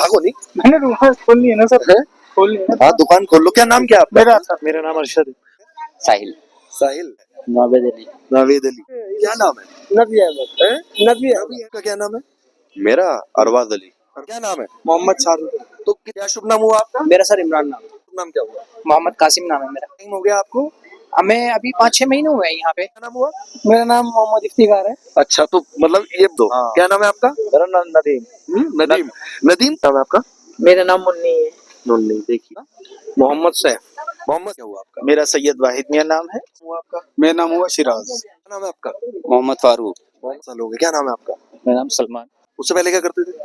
भागो नहीं। मैंने दुकान खोलनी है ना सर, है? खोलनी है ना। हाँ दुकान खोल लो। क्या नाम क्या है आपका? मेरा सर, मेरा नाम अरशद है। साहिल। साहिल। नावेद अली। नावेद अली। क्या नाम है? नबी अहमद। हैं? नबी नबी का क्या नाम है? मेरा अरवाज अली। क्या नाम है? मोहम्मद शाहरुख। तो क्या शुभ नाम हुआ आपका? मेरा सर इमरान नाम। शुभ नाम क्या हुआ? मोहम्मद कासिम नाम है मेरा। टाइम हो गया आपको? हमें अभी 5-6 महीने हुए हैं यहाँ पे। क्या नाम हुआ? मेरा नाम मोहम्मद इफ्तिकार है। अच्छा तो मतलब ये दो। हाँ। क्या नाम है आपका? मेरा नाम नदीम। नदीम। नदीम नाम है आपका? मेरा नाम मुन्नी है। नहीं देखिए। मोहम्मद सैफ। मोहम्मद क्या हुआ आपका? मेरा सैयद वाहिद मियां नाम है। हुआ आपका? मेरा नाम हुआ शिराज। क्या नाम है आपका? मोहम्मद फारूक। बहुत साल हो गए। क्या नाम है आपका? मेरा नाम सलमान। उससे पहले क्या करते थे?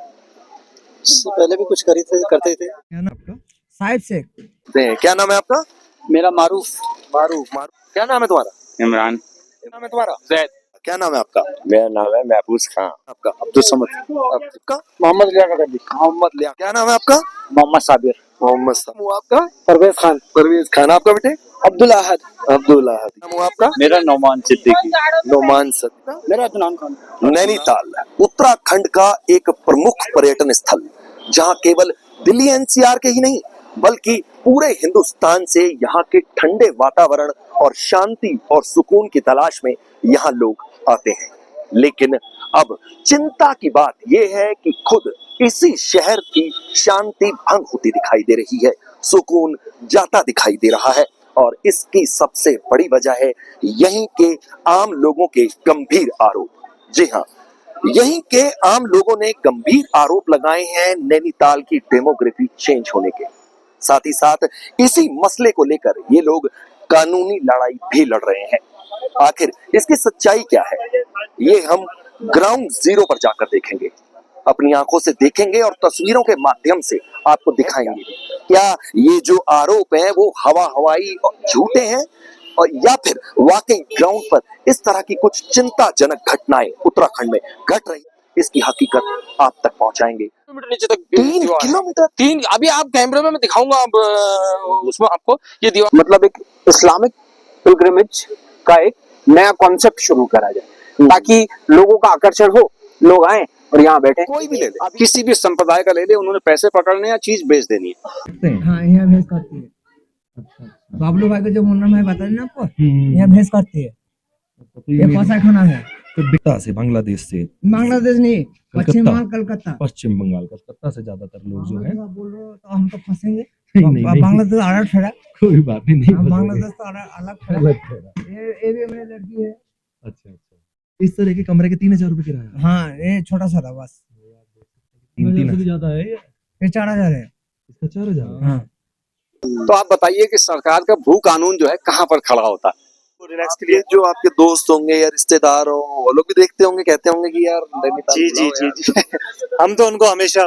इससे पहले भी कुछ करते थे। क्या नाम आपका? साहिब शेख। क्या नाम है आपका? मेरा मारूफ। मारूफ। मारूफ। क्या नाम है तुम्हारा? इमरान। क्या नाम है तुम्हारा? जैद। क्या नाम है आपका? मेरा नाम है महफूज खान। आपका? अब्दुल समद। आपका? मोहम्मद लियाकत अली। मोहम्मद लिया। क्या नाम है आपका? मोहम्मद साबिर। मोहम्मद साहब। हुआ आपका? परवेज खान। परवेज खान। आपका बेटे? अब्दुल अहद। अब्दुल अहद। नाम हुआ आपका? मेरा नौमान सिद्दीकी। नोमान सद। मेरा अदनान खान। नैनीताल उत्तराखंड का एक प्रमुख पर्यटन स्थल, जहां केवल दिल्ली एनसीआर के ही नहीं बल्कि पूरे हिंदुस्तान से यहाँ के ठंडे वातावरण और शांति और सुकून की तलाश में यहाँ लोग आते हैं। लेकिन अब चिंता की बात यह है कि खुद इसी शहर की शांति भंग होती दिखाई दे रही है, सुकून जाता दिखाई दे रहा है। और इसकी सबसे बड़ी वजह है यहीं के आम लोगों के गंभीर आरोप। जी हाँ, यहीं के आम लोगों ने गंभीर आरोप लगाए हैं नैनीताल की डेमोग्राफी चेंज होने के। साथ ही साथ इसी मसले को लेकर ये लोग कानूनी लड़ाई भी लड़ रहे हैं। आखिर इसकी सच्चाई क्या है, ये हम ग्राउंड जीरो पर जाकर देखेंगे, अपनी आंखों से देखेंगे और तस्वीरों के माध्यम से आपको दिखाएंगे क्या ये जो आरोप हैं वो हवाई और झूठे हैं, और या फिर वाकई ग्राउंड पर इस तरह की कुछ चिंताजनक घटनाएं उत्तराखंड में घट रही, इसकी हकीकत आप तक पहुंचाएंगे। नीचे तक 3 किलोमीटर। 3 अभी आप कैमरे में मैं दिखाऊंगा अब उसमें आपको ये दीवार मतलब एक इस्लामिक पिलग्रिमेज का एक नया कॉन्सेप्ट शुरू करा जाए ताकि लोगों का आकर्षण हो, लोग आए और यहाँ बैठे। कोई भी ले ले। किसी भी संप्रदाय का ले ले, उन्होंने पैसे पकड़ने या चीज बेच देनी है। हाँ यहाँ भेज करती है। बाबलू भाई का जो मुन्ना भाई बता ना आपको, यहाँ भेज करती है। ये कौन खाना है? कलकत्ता से, बांग्लादेश से। बांग्लादेश नहीं, पश्चिम कलकत्ता। बंगाल, कलकत्ता। पश्चिम बंगाल, कलकत्ता से ज्यादातर लोग जो है। बोल रहे हो तो हम तो फंसेंगे। नहीं, बांग्लादेश अलग ठहरा। कोई बात नहीं। बांग्लादेश तो अलग ठहरा। अलग ठहरा। ये भी मेरी लड़की है। अच्छा। इस तरह के कमरे के 3000 रुपए किराया। हाँ ये छोटा सा था बस। 3 से ज्यादा है ये 4000 है। इसका 4000। हाँ तो आप बताइए कि सरकार का भू कानून जो है कहाँ पर खड़ा होता है? रिलैक्स के लिए जो आपके दोस्त होंगे या रिश्तेदार हो वो लोग भी देखते होंगे, कहते होंगे कि यार नैनीताल जी बुलाओ यार। जी हम तो उनको हमेशा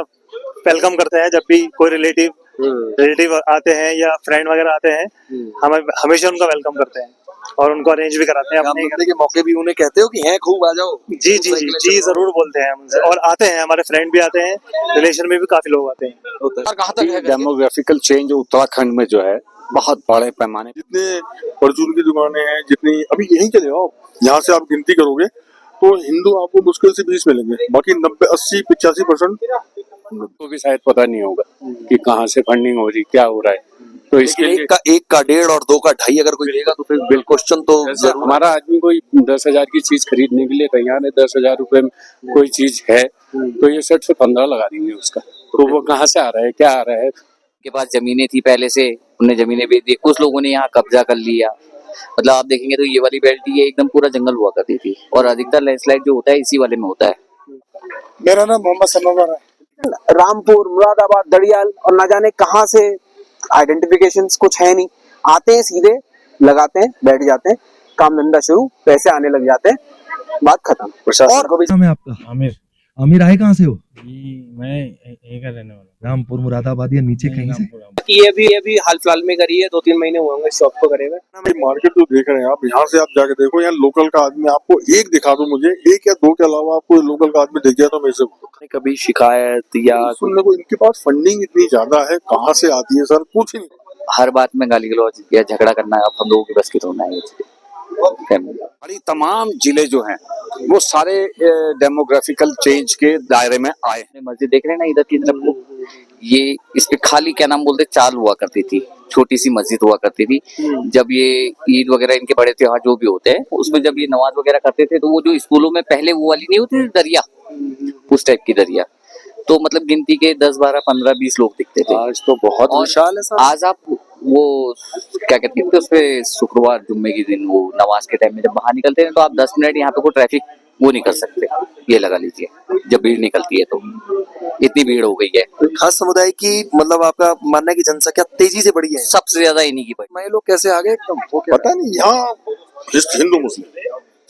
वेलकम करते हैं, जब भी कोई रिलेटिव आते हैं या फ्रेंड वगैरह आते हैं, हम हमेशा उनका वेलकम करते हैं और उनको अरेंज भी कराते हैं आप अपने मिलने के मौके भी उन्हें कहते हो कि हैं खूब आ जाओ? जी जी जी जी जरूर बोलते हैं हम उनसे, और आते हैं, हमारे फ्रेंड भी आते हैं, रिलेशन में भी काफी लोग आते हैं। कहाँ तक है डेमोग्राफिकल चेंज उत्तराखंड में जो है बहुत बड़े पैमाने। जितने परचून की दुकानें हैं, जितनी अभी यहीं चले आओ, यहाँ से आप गिनती करोगे तो हिंदू आपको मुश्किल से 20 मिलेंगे, बाकी 90, 80, 85% तो भी शायद पता नहीं होगा कि कहाँ से फंडिंग हो रही, क्या हो रहा है। तो इसके लिए एक का 1.5 और 2 का 2.5 अगर कोई लेगा तो फिर बिल क्वेश्चन तो जरूर। हमारा आदमी कोई 10,000 की चीज खरीदने के लिए तैयार है, 10,000 रुपए में कोई चीज है तो ये 7 से 15 लगा देंगे उसका। तो वो कहाँ से आ रहा है, क्या आ रहा है? के पास जमीनें थी पहले से, उन्हें जमीनें बेच दी, कुछ लोगों ने यहाँ कब्जा कर लिया। मतलब आप देखेंगे तो ये वाली बेल्ट ये एकदम पूरा जंगल हुआ करती थी, और अधिकतर लैंडस्लाइड जो होता है इसी वाले में होता है। मेरा नाम मोहम्मद सनोवर है। रामपुर, मुरादाबाद, दड़ियाल और न जाने कहाँ से आइडेंटिफिकेशंस कुछ है नहीं, आते हैं सीधे लगाते हैं, बैठ जाते हैं, काम धंधा शुरू, पैसे आने लग जाते हैं, बात खत्म। प्रशासन को भी। नाम है आपका? आमिर। आमिर आए कहाँ से हो? मैं एक रहने वाला। रामपुर, मुरादाबाद या नीचे कहीं से? ये भी हाल फिलहाल में करी है, 2-3 महीने हुए होंगे शॉप को करे हुए। मार्केट जो देख रहे हैं आप, यहाँ से आप जाके देखो, यहाँ लोकल का आदमी आपको एक दिखा दो, मुझे 1 या 2 के अलावा आपको लोकल का आदमी दिख गया तो मेरे से कभी शिकायत या सुनने को, इनके पास फंडिंग इतनी ज्यादा है, कहाँ से आती है सर, कुछ ही नहीं। हर बात में गाली गलौज या झगड़ा करना अब हम लोगों की बस की तो नहीं है। हमारी तमाम जिले जो हैं वो सारे डेमोग्राफिकल चेंज के दायरे में आए हैं। मस्जिद देख रहे हैं ना इधर की तरफ को, ये इस पे खाली क्या नाम बोलते चाल हुआ करती थी, छोटी सी मस्जिद हुआ करती थी। जब ये ईद वगैरह इनके बड़े त्योहार जो भी होते हैं उसमें जब ये नमाज वगैरह करते थे तो वो जो स्कूलों में पहले वो वाली नहीं होती थी दरिया, उस टाइप की दरिया, तो मतलब गिनती के 10 12 15 20 लोग दिखते थे। आज तो बहुत और विशाल है साहब। आज आप वो क्या कहते हैं उस पे शुक्रवार जुम्मे के दिन वो नमाज के टाइम में जब बाहर निकलते हैं तो आप 10 मिनट यहाँ पे कोई ट्रैफिक वो नहीं कर सकते, ये लगा लीजिए जब भीड़ निकलती है तो इतनी भीड़ हो गई है। खास समुदाय की मतलब आपका मानना है कि जनसंख्या तेजी से बढ़ी है, सबसे ज्यादा इन्हीं की बढ़ी। मैं लोग कैसे आ गए एकदम, वो क्या पता नहीं यहाँ हिंदू मुस्लिम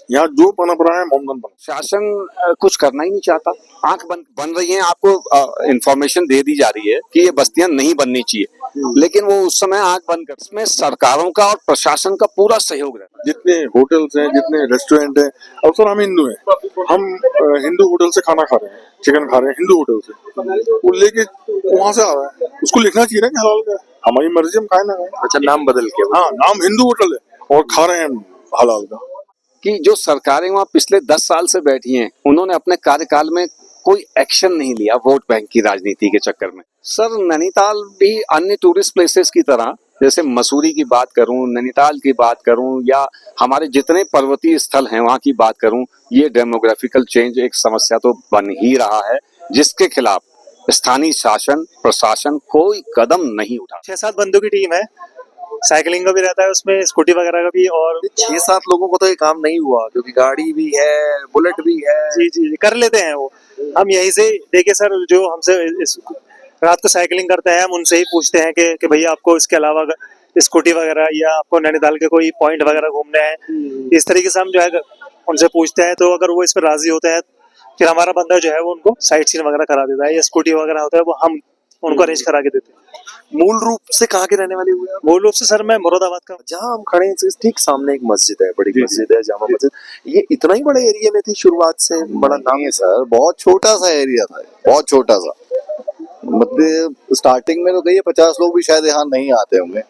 यहाँ जो पनप रहा है मोमदन बन शासन कुछ करना ही नहीं चाहता। आंख बन रही है, आपको इंफॉर्मेशन दे दी जा रही है कि ये बस्तियां नहीं बननी चाहिए, लेकिन वो उस समय आंख बंद कर, इसमें सरकारों का और प्रशासन का पूरा सहयोग रहता है। जितने होटल्स हैं जितने रेस्टोरेंट हैं, अब सर हम हिंदू हैं, हम हिंदू होटल से खाना खा रहे हैं, चिकन खा रहे हैं हिंदू होटल से, वो लेके वहां से आ रहा है, उसको लिखना चाहिए ना कि हलाल का, हमारी मर्जी हम खाए ना खाए। अच्छा नाम बदल के, हाँ नाम हिंदू होटल है और खा रहे हैं हलाल का। कि जो सरकारें वहाँ पिछले 10 साल से बैठी हैं, उन्होंने अपने कार्यकाल में कोई एक्शन नहीं लिया वोट बैंक की राजनीति के चक्कर में। सर नैनीताल भी अन्य टूरिस्ट प्लेसेस की तरह, जैसे मसूरी की बात करूं, नैनीताल की बात करूं या हमारे जितने पर्वतीय स्थल हैं वहां की बात करूं, ये डेमोग्राफिकल चेंज एक समस्या तो बन ही रहा है, जिसके खिलाफ स्थानीय शासन प्रशासन कोई कदम नहीं उठा। 6-7 बंदों की टीम है, साइकिलिंग का भी रहता है उसमें, स्कूटी वगैरह का भी, और 6-7 लोगों को तो ये काम नहीं हुआ क्योंकि गाड़ी भी है, बुलेट भी है। जी जी जी, कर लेते हैं वो। हम यहीं से देखिए सर, जो हमसे रात को साइकिलिंग करते हैं हम उनसे ही पूछते हैं कि भैया आपको इसके अलावा स्कूटी वगैरह या आपको नैनीताल के कोई पॉइंट वगैरह घूमने हैं, इस तरीके से हम जो है उनसे पूछते हैं। तो अगर वो इस पर राजी होते हैं फिर हमारा बंदा जो है वो उनको साइट सीन वगैरह करा देता है, या स्कूटी वगैरह होता है वो हम उनको अरेंज करा के देते हैं। मूल रूप से कहाँ के रहने वाले हुए आप? मूल रूप से सर मैं मुरादाबाद का। जहाँ हम खड़े हैं इसके ठीक सामने एक मस्जिद है, बड़ी मस्जिद है, जामा मस्जिद। ये इतना ही बड़े एरिया में थी शुरुआत से, बड़ा नाम नहीं सर, बहुत छोटा सा एरिया था, बहुत छोटा सा। मतलब स्टार्टिंग में तो कहिए 50 लोग भी शायद यहाँ नहीं आते होंगे,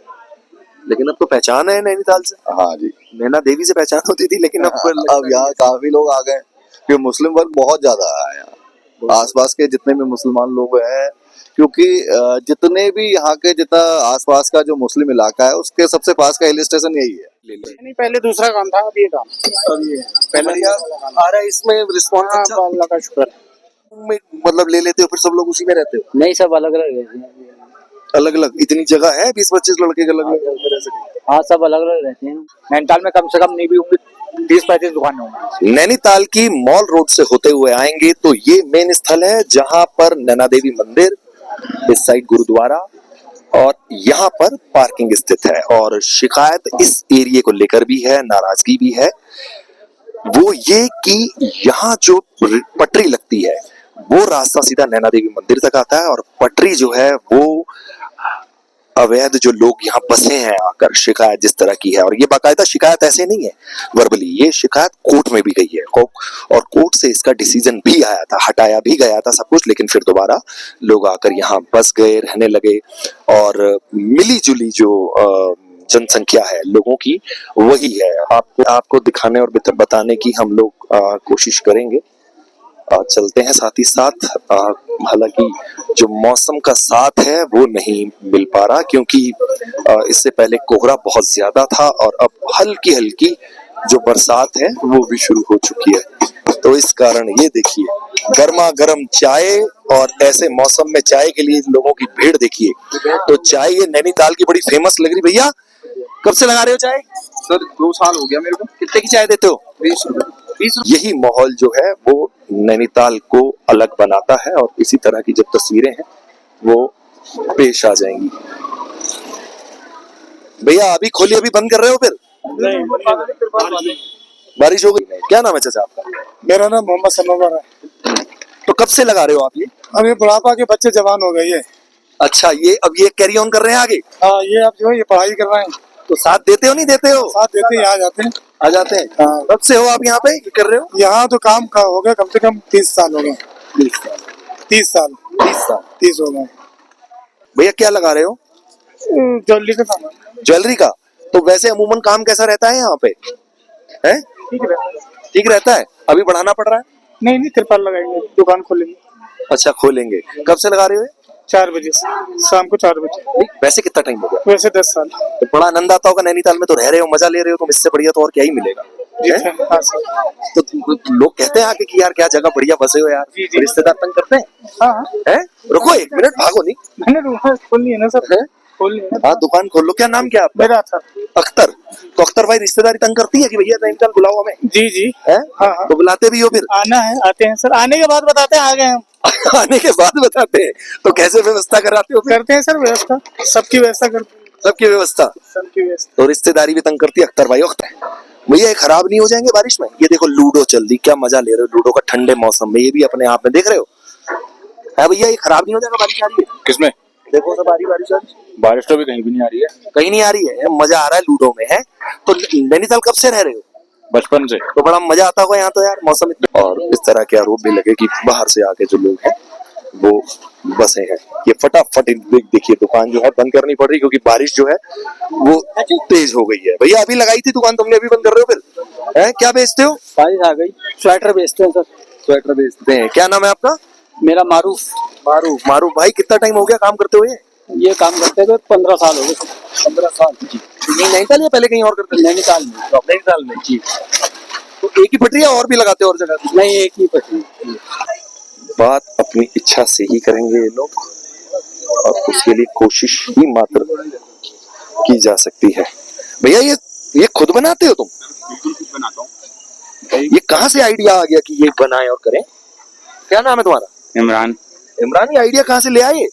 लेकिन अब तो पहचान है नैनीताल से। हाँ जी, नैना देवी से पहचान होती थी, लेकिन अब यहाँ काफी लोग आ गए क्योंकि मुस्लिम वर्ग बहुत ज्यादा है यहाँ। आसपास के जितने भी मुसलमान लोग हैं, क्योंकि जितने भी यहाँ के जितना आसपास का जो मुस्लिम इलाका है उसके सबसे पास का हिल स्टेशन यही है। नहीं पहले दूसरा काम था, अब ये काम अब ये पहले आ रहा है, इसमें रिस्पॉन्स अच्छा, अल्लाह का शुक्र है। में मतलब ले लेते हो फिर सब लोग उसी में रहते हो? नहीं, सब अलग अलग रहते हैं। अलग अलग इतनी जगह है, 20-25 लड़के अलग अलग रह सके? हाँ, सब अलग अलग रहते हैं। नैनीताल में कम से कम नहीं भी होंगे 30-35 दुकानें होंगी। नैनीताल की मॉल रोड से होते हुए आएंगे तो ये मेन स्थल है जहां पर नैना देवी मंदिर, इस साइड गुरुद्वारा और यहाँ पर पार्किंग स्थित है। और शिकायत इस एरिया को लेकर भी है, नाराजगी भी है, वो ये कि यहाँ जो पटरी लगती है वो रास्ता सीधा नैना देवी मंदिर तक आता है और पटरी जो है वो अवैध जो लोग यहाँ बसे हैं आकर, शिकायत जिस तरह की है। और ये बाकायदा शिकायत ऐसे नहीं है वर्बली, ये शिकायत कोर्ट में भी गई है और कोर्ट से इसका डिसीजन भी आया था, हटाया भी गया था सब कुछ, लेकिन फिर दोबारा लोग आकर यहाँ बस गए, रहने लगे। और मिली जुली जो जनसंख्या है लोगों की वही है, आपको दिखाने और बताने की हम लोग कोशिश करेंगे। चलते हैं साथ ही साथ। हालांकि जो मौसम का साथ है वो नहीं मिल पा रहा क्योंकि इससे पहले कोहरा बहुत ज्यादा था और अब हल्की हल्की जो बरसात है वो भी शुरू हो चुकी है। तो इस कारण ये देखिए गर्मा गर्म चाय, और ऐसे मौसम में चाय के लिए लोगों की भीड़ देखिए। तो चाय ये नैनीताल की बड़ी फेमस लग रही। भैया कब से लगा रहे हो चाय? सर 2 साल हो गया मेरे को। कितने की चाय देते हो? 20 रुपए। यही माहौल जो है वो नैनीताल को अलग बनाता है और इसी तरह की जब तस्वीरें हैं वो पेश आ जाएंगी। भैया अभी खोलिए, अभी बंद कर रहे हो फिर? बारिश हो गई। क्या नाम है चाचा आपका? मेरा नाम मोहम्मद सनोवर है। तो कब से लगा रहे हो आप ये? अब ये बुढ़ापा के बच्चे जवान हो गए। अच्छा, ये अब ये कैरी ऑन कर रहे हैं आगे? हाँ, ये अब जो है ये पढ़ाई कर रहे हैं। तो साथ देते हो नहीं देते हो? साथ देते हैं, आ जाते हैं। आ जाते हैं। हाँ। कब से हो आप यहाँ पे कर रहे हो? यहाँ तो काम का हो गया कम से कम 30 साल हो गए। 30 साल 30 साल 30 हो गए। भैया क्या लगा रहे हो? ज्वेलरी का सामान। ज्वेलरी का? तो वैसे अमूमन काम कैसा रहता है यहाँ पे? है ठीक रहता है। अभी बढ़ाना पड़ रहा है? नहीं, तिरपाल लगाएंगे, दुकान खोलेंगे। अच्छा खोलेंगे। कब से लगा रहे हो? 4 बजे से शाम को 4 बजे। नहीं, वैसे कितना टाइम हो गया? वैसे 10 साल। तो बड़ा आनंद आता होगा नैनीताल में, तो रह रहे हो, मजा ले रहे हो, तुम इससे बढ़िया तो और क्या ही मिलेगा। हैं? हाँ सर। तो लोग कहते हैं आके कि यार क्या जगह बढ़िया बसे हो यार, जी। रिश्तेदार तंग करते हैं? हाँ हैं? रुको 1 मिनट, भागो नहीं। मैंने दुकान खोलनी है ना सर, हैं? खोलनी है। हाँ दुकान खोल लो। क्या नाम क्या आपका? मेरा था। अख्तर। तो अख्तर भाई रिश्तेदारी तंग करती है कि भैया नैनीताल बुलाओ हमें? जी जी। हैं? हाँ। तो बुलाते भी हो फिर? आना है, आते हैं सर, आने के बाद बताते हैं आ गए हम। आने के बाद बताते हैं। तो कैसे व्यवस्था कराते हो फिर? करते हैं सर व्यवस्था, सबकी व्यवस्था करते हैं। सबकी व्यवस्था। सबकी व्यवस्था। तो रिश्तेदारी भी तंग करती है अख्तर भाई। अख्तर भैया ये खराब नहीं हो जाएंगे बारिश में? ये देखो लूडो चल रही, क्या मजा ले रहे हो लूडो का ठंडे मौसम में, ये भी अपने आप में देख रहे हो। है भैया ये खराब नहीं हो जाएगा? बारिश आ रही है, किसमें? देखो सब आ रही बारिश आ रही है। बारिश तो अभी कहीं भी नहीं आ रही है। कहीं नहीं आ रही है, मजा आ रहा है लूडो में। है तो नैनीताल कब से रह रहे हो? बचपन से। तो बड़ा मजा आता होगा यहाँ तो यार, मौसम इतना। और इस तरह के आरोप भी लगे कि बाहर से आके जो लोग हैं वो बसे हैं। ये फटाफट देखिए दुकान जो है बंद करनी पड़ रही, क्योंकि बारिश जो है वो तेज हो गई है। भैया अभी लगाई थी दुकान तुमने, अभी बंद कर रहे हो फिर? हैं क्या बेचते हो? बारिश आ गई, स्वेटर बेचते हैं सर। स्वेटर बेचते हैं। क्या नाम है आपका? मेरा मारूफ। मारूफ भाई कितना टाइम हो गया काम करते हुए? ये काम करते हुए 15 साल हो गए। 15 साल जी। ये नैनीताल या पहले कहीं और करते थे? नैनीताल में। नैनीताल में जी। तो एक ही पटरी है और भी लगाते हो और जगह? नहीं, एक ही पटरी। बात अपनी इच्छा से ही करेंगे ये लोग, और उसके लिए कोशिश ही मात्र की जा सकती है। भैया ये खुद बनाते हो तुम? खुद बनाता हूँ। ये कहाँ से आइडिया आ गया कि ये बनाए और करें? क्या नाम है तुम्हारा? इमरान। इमरान, ये आइडिया कहाँ से ले आए?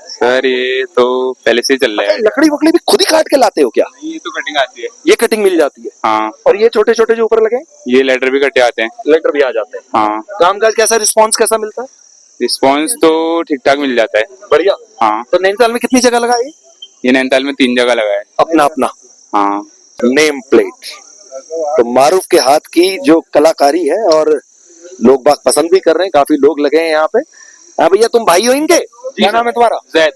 सर ये तो पहले से ही चल रहा है। लकड़ी वकड़ी भी खुद ही काट के लाते हो क्या? ये तो कटिंग आती है। ये कटिंग मिल जाती है? हाँ। और ये छोटे छोटे जो ऊपर लगे ये लेटर भी कटे आते हैं। लेटर भी आ जाते हैं? हाँ। कामकाज कैसा, रिस्पॉन्स कैसा मिलता है? रिस्पॉन्स तो ठीक ठाक मिल जाता है। बढ़िया। हाँ। तो नैनीताल में कितनी जगह लगा ये नैनीताल में 3 जगह लगा है। अपना अपना हाँ। Name plate? तो मारूफ के हाथ की जो कलाकारी है, और लोग बाग पसंद भी कर रहे हैं, काफी लोग लगे हैं यहाँ पे। हाँ भैया तुम भाई हो इनके? क्या नाम है तुम्हारा? जैद।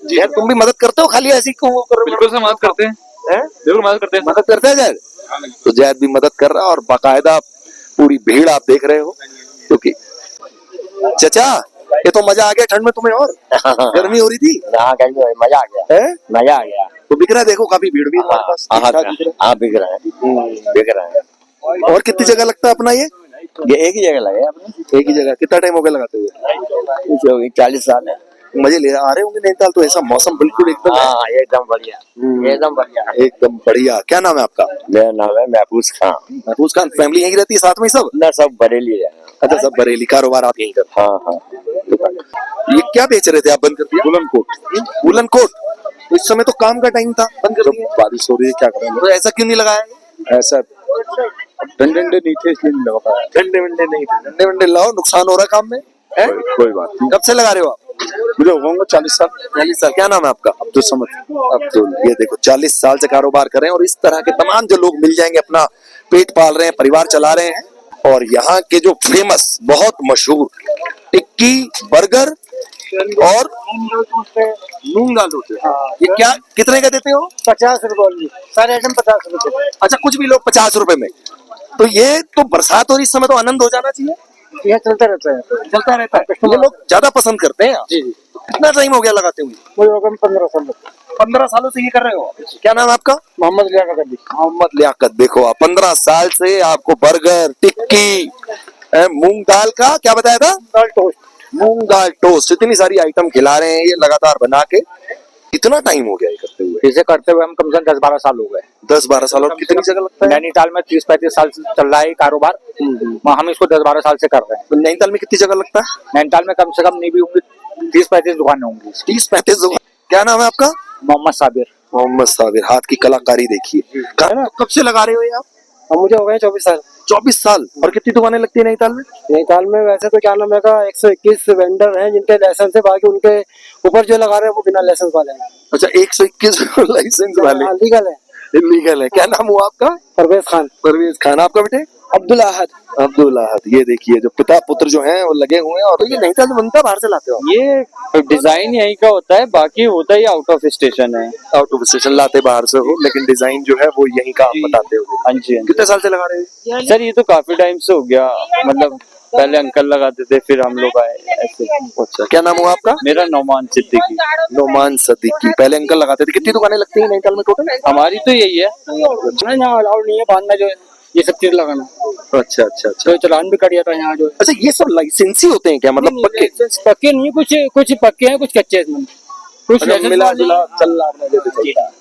जैद तुम भी मदद करते हो खाली ऐसी को वो कर रहे हो? बिल्कुल से मदद करते हैं। बिल्कुल मदद करते हैं। मदद करते हैं जैद? तो जैद भी मदद कर रहा है, और बाकायदा पूरी भीड़ आप देख रहे हो। क्योंकि चचा ये तो मजा आ गया ठंड में तुम्हें, और गर्मी हो रही थी। हाँ, मजा आ गया। है? मजा आ गया। तो बिक रहा है, देखो काफी भीड़ भी है हमारे पास। हाँ, बिक रहा है। और कितनी जगह लगता है अपना ये एक ही जगह लगे अपने। एक ही जगह? कितना टाइम हो गया लगाते हुए? 40 साल है। मजे ले आ रहे होंगे नैनीताल तो, ऐसा मौसम बिल्कुल एकदम हाँ, एकदम बढ़िया। एकदम बढ़िया। एकदम बढ़िया। क्या नाम है आपका? मेरा नाम है महफूज खान। महफूज खान। फैमिली यहीं रहती है साथ में सब? ना, सब बरेली है। अच्छा सब बरेली। कारोबार आप यहीं करते? हाँ हाँ। ये क्या बेच रहे थे आप? बंद कर दिया? Woollen coat. Woollen coat. इस समय तो काम का टाइम था, बंद कर दिया? बारिश हो रही है, क्या करें? तो ऐसा क्यों नहीं लगाया? ऐसा डंडे नहीं थे इसलिए नहीं लगा पाया। डंडे वंडे नहीं थे? डंडे वंडे लाओ, नुकसान हो रहा है काम में। कोई बात नहीं। कब से लगा रहे हो आप? मुझे होगा 40 साल। 40 साल। क्या नाम है आपका? अब्दुल समद। अब्दुल। ये देखो 40 साल से कारोबार कर रहे हैं, और इस तरह के तमाम जो लोग मिल जाएंगे, अपना पेट पाल रहे हैं, परिवार चला रहे हैं। और यहाँ के जो फेमस बहुत मशहूर टिक्की, बर्गर और मूंग दाल रोटी, ये क्या कितने का देते हो? 50 रुपए सारे आइटम 50 रुपए। अच्छा कुछ भी लोग 50 रुपए में। तो ये तो बरसात और इस समय तो आनंद हो जाना चाहिए। यह चलता रहता है। चलता रहता है, ये लोग ज्यादा पसंद करते हैं। जी जी। कितना टाइम हो गया लगाते हुए? मुझे होगा 15 साल। 15 सालों से ये कर रहे हो? क्या नाम है आपका? मोहम्मद लियाकत अली। मोहम्मद लियाकत। देखो आप 15 साल से आपको बर्गर, टिक्की, मूंग दाल का क्या बताया था? दाल टोस्ट। मूंग दाल टोस्ट, इतनी सारी आइटम खिला रहे हैं ये लगातार बना के। कितना टाइम हो गया ये करते हुए? इसे करते हुए हम कम से कम 10-12 साल हो गए। 10-12 साल। और कितनी जगह लगता है? नैनीताल में 30-35 साल से चल रहा है कारोबार। हम इसको 10-12 साल से कर रहे हैं। तो नैनीताल में कितनी जगह लगता है? नैनीताल में कम से कम नहीं भी होंगी 30-35 दुकानें होंगी। 30-35 दुकान। क्या नाम है आपका? मोहम्मद साबिर। मोहम्मद साबिर। हाथ की कलाकारी देखिए। कब से लगा रहे हो ये आप? मुझे हो गए 24 साल। 24 साल। और कितनी दुकानें लगती है नैनीताल में? नैनीताल में वैसे तो क्या नाम है का 121 वेंडर हैं जिनके लाइसेंस है, बाकी उनके ऊपर जो लगा रहे हैं वो बिना लाइसेंस वाले हैं। अच्छा 121 लाइसेंस वाले? लीगल है। इलीगल है। क्या नाम हुआ आपका? परवेज खान। परवेज खान। आपका बेटे? अब्दुल अहद। अब्दुल अहद। ये देखिए जो पिता पुत्र जो हैं वो लगे हुए हैं। और ये नैनीताल में बनता, बाहर से लाते हो? ये डिजाइन यहीं का होता है, बाकी होता ही आउट ऑफ स्टेशन है। आउट ऑफ स्टेशन लाते बाहर से हो, लेकिन डिजाइन जो है वो यहीं का आप बताते हो। हाँ जी। कितने साल से लगा रहे हो? सर ये तो काफी टाइम से हो गया, मतलब पहले अंकल लगाते थे, फिर हम लोग आए ऐसे। अच्छा, क्या नाम हुआ आपका? मेरा नौमान सिद्दीकी। नोमान सिद्दीकी। पहले अंकल लगाते थे। कितनी दुकानें लगती हैं नैनीताल में टोटल? हमारी तो यही है ना, यहाँ अलाउड नहीं है बांधना जो है, ये सब चीज लगाना। अच्छा अच्छा अच्छा। तो चलान भी कट जाता है यहाँ जो है। अच्छा, ये सब लाइसेंसी होते हैं क्या, मतलब पक्के? पक्के नहीं, कुछ पक्के हैं, कुछ कच्चे हैं इसमें। कुछ अच्छा, लाइसेंस मिला वाले जुला हैं, चल रहा है जैसे चलता है।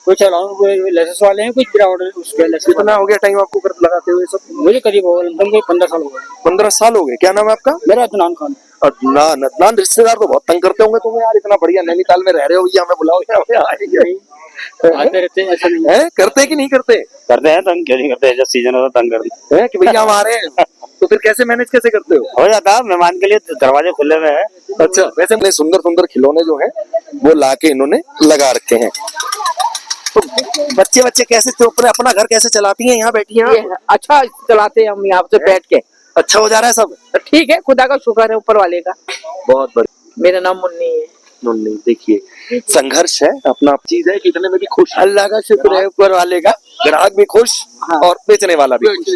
कुछ अलाउंस लाइसेंस वाले हैं, कुछ विदाउट उसके लाइसेंस। कितना हो गया टाइम आपको कर लगाते हुए सब? मुझे करीब हो गए 15 साल हो गए। 15 साल हो गए। क्या नाम है आपका? मेरा अदनान खान। अदनान। अदनान, रिश्तेदार तो बहुत तंग करते होंगे तुम्हें यार, इतना बढ़िया नैनीताल में रह रहे हो, ये हमें बुलाओ, हमें आएंगे नहीं। आते रहते हैं, ऐसा नहीं है, करते कि नहीं करते? करते हैं, तंग क्यों नहीं करते, जब सीजन होता तंग करते है कि भैया हम आ रहे हैं, तो फिर कैसे मैनेज कैसे करते हो जाता है। मेहमान के लिए दरवाजे खुले हुए हैं। अच्छा, वैसे इतने सुंदर सुंदर खिलौने जो हैं वो लाके इन्होंने लगा रखे हैं। तो बच्चे कैसे तो अपना घर कैसे चलाती हैं यहाँ बैठी हैं आप? अच्छा चलाते हैं हम यहाँ से बैठ के। अच्छा हो जा रहा है सब? ठीक है, खुदा का शुक्र है ऊपर वाले का। बहुत बढ़िया। मेरा नाम मुन्नी है। मुन्नी, देखिए संघर्ष है, अपना चीज है, कितने में भी खुश। अल्लाह का शुक्र है ऊपर वाले का। ग्राहक भी खुश और बेचने वाला भी खुश।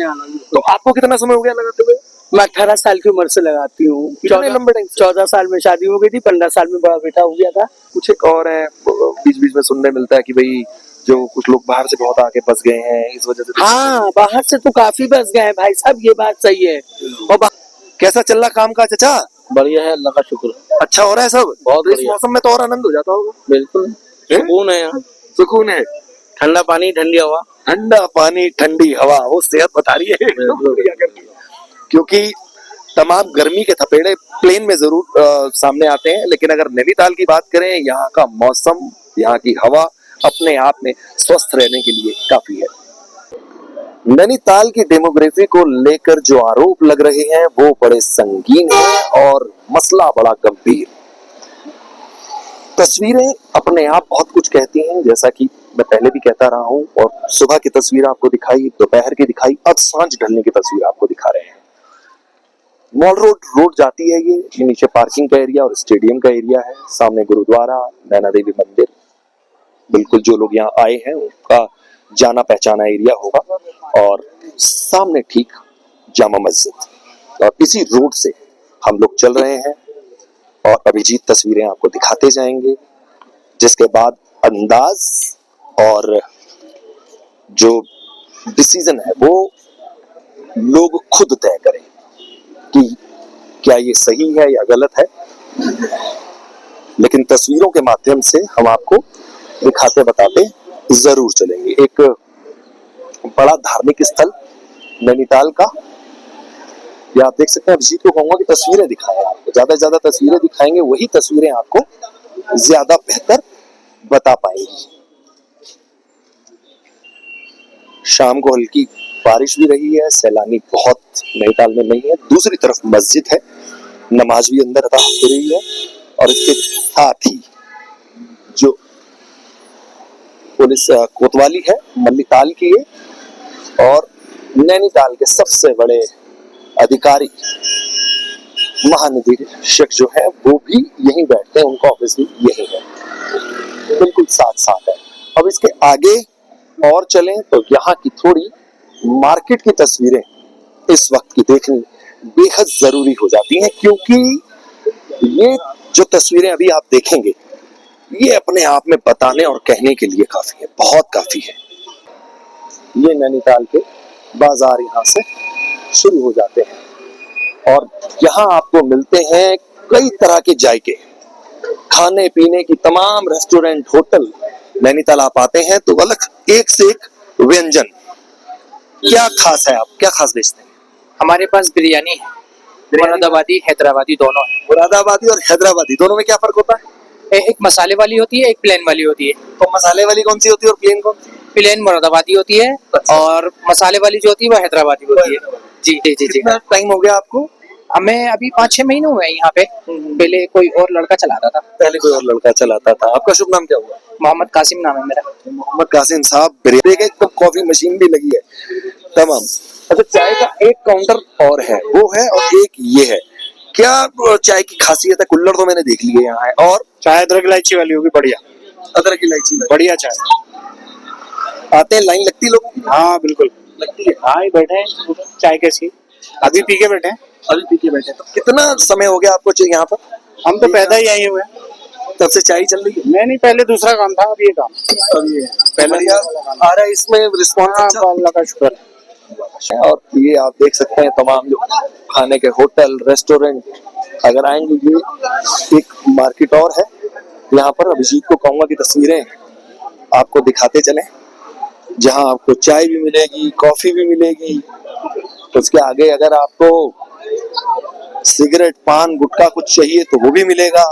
तो आपको कितना समय हो गया लगाते हुए? मैं 18 साल की उम्र से लगाती हूँ। कितने लंबे टाइम से? 14 साल में शादी हो गई थी, 15 साल में बड़ा बेटा हो गया था। कुछ एक और है, बीच बीच में सुनने मिलता है कि भाई जो कुछ लोग बाहर से बहुत आके फंस गए हैं इस वजह से। हाँ, बाहर से तो काफी बस गए हैं भाई साहब, ये बात सही है। और कैसा चल रहा काम का चाचा? बढ़िया है, अल्लाह का शुक्र। अच्छा हो रहा है सब? बहुत इस बढ़िया। मौसम में तो और आनंद हो जाता होगा। बिल्कुल सुकून है यहाँ। सुकून है, ठंडा पानी, ठंडी हवा। ठंडा पानी, ठंडी हवा, वो सेहत बता रही है बढ़िया कर रही है। क्योंकि तमाम गर्मी के थपेड़े प्लेन में जरूर सामने आते हैं, लेकिन अगर नैनीताल की बात करें, यहाँ का मौसम, यहाँ की हवा अपने आप में स्वस्थ रहने के लिए काफी है। नैनीताल की डेमोग्राफी को लेकर जो आरोप लग रहे हैं वो बड़े संगीन हैं और मसला बड़ा गंभीर। तस्वीरें अपने आप बहुत कुछ कहती हैं, जैसा कि मैं पहले भी कहता रहा हूं, और सुबह की तस्वीर आपको दिखाई, दोपहर की दिखाई, अब सांझ ढलने की तस्वीर आपको दिखा रहे हैं। मॉल रोड जाती है, ये नीचे पार्किंग का एरिया और स्टेडियम का एरिया है, सामने गुरुद्वारा, नैना देवी मंदिर, बिल्कुल जो लोग यहाँ आए हैं उनका जाना पहचाना एरिया होगा, और सामने ठीक जामा मस्जिद। और इसी रोड से हम लोग चल रहे हैं और अभिजीत तस्वीरें आपको दिखाते जाएंगे, जिसके बाद अंदाज और जो डिसीजन है वो लोग खुद तय करें कि क्या ये सही है या गलत है। लेकिन तस्वीरों के माध्यम से हम आपको दिखाते बताते जरूर चलेंगे। एक बड़ा धार्मिक स्थल नैनीताल का, ये आप देख सकते हैं। अभिजीत को कहूंगा कि तस्वीरें दिखाएं, आपको ज्यादा से ज्यादा तस्वीरें दिखाएंगे, वही तस्वीरें आपको ज्यादा बेहतर बता पाएंगी। शाम को हल्की बारिश भी रही है, सैलानी बहुत नैनीताल में नहीं है। दूसरी तरफ मस्जिद है, नमाज भी अंदर अदा हो रही है, और इसके साथ ही जो पुलिस कोतवाली है मल्लीताल की है, और नैनीताल के सबसे बड़े अधिकारी महानिदेशक जो है वो भी यहीं बैठते हैं, उनका ऑफिस भी यहीं है, बिल्कुल साथ साथ है। अब इसके आगे और चलें तो यहाँ की थोड़ी मार्केट की तस्वीरें इस वक्त की देखनी बेहद जरूरी हो जाती हैं, क्योंकि ये जो तस्वीरें अभी आप देखेंगे ये अपने आप में बताने और कहने के लिए काफी है, बहुत काफी है। ये नैनीताल के बाजार यहाँ से शुरू हो जाते हैं और यहाँ आपको मिलते हैं कई तरह के जायके, खाने पीने की तमाम रेस्टोरेंट, होटल। नैनीताल आप आते हैं तो अलग एक से एक व्यंजन। क्या खास है, आप क्या खास बेचते हैं? हमारे पास बिरयानी है, मुरादाबादी हैदराबादी दोनों है। मुरादाबादी और हैदराबादी दोनों में क्या फर्क होता है? एक मसाले वाली होती है, एक प्लेन वाली होती है। तो मसाले वाली कौन सी होती है और प्लेन कौन सी? प्लेन मुरादाबादी होती है और मसाले वाली जो होती है वो हैदराबादी होती है। जी जी जी जी। कितना टाइम हो गया आपको? हमें अभी 5-6 महीने हुए हैं यहाँ पे। पहले कोई और लड़का चलाता था। पहले कोई और लड़का चलाता था। आपका शुभ नाम क्या हुआ? मोहम्मद कासिम नाम है मेरा। मोहम्मद कासिम साहब, बिरयानी एकदम कॉफी मशीन भी लगी है तमाम। अच्छा, चाय का एक काउंटर और है, वो है, और एक ये है। क्या चाय की खासियत है? कुल्हड़ तो मैंने देख लिए यहाँ है, और चाय अदरक इलायची वाली होगी, बढ़िया अदरक इलायची वाली। बढ़िया चाय। आते हैं, लाइन लगती है लोगों की? हाँ बिल्कुल लगती है। हाँ, बैठे हैं, चाय कैसी अभी पी के बैठे हैं। अभी पी के बैठे। तो कितना समय हो गया आपको यहाँ पर? हम तो पैदा ही आए हुए हैं। तब से चाय चल रही है? नहीं पहले दूसरा काम था, अब ये काम। अभी पहले आ रहा है इसमें रिस्पॉन्स अच्छा? अल्लाह का शुक्र है। और ये आप देख सकते हैं तमाम जो खाने के होटल रेस्टोरेंट अगर आएंगे, ये एक मार्केट और है यहाँ पर। अभिजीत को कहूंगा कि तस्वीरें आपको दिखाते चले, जहाँ आपको चाय भी मिलेगी, कॉफी भी मिलेगी। उसके आगे अगर आपको सिगरेट पान गुटखा कुछ चाहिए तो वो भी मिलेगा।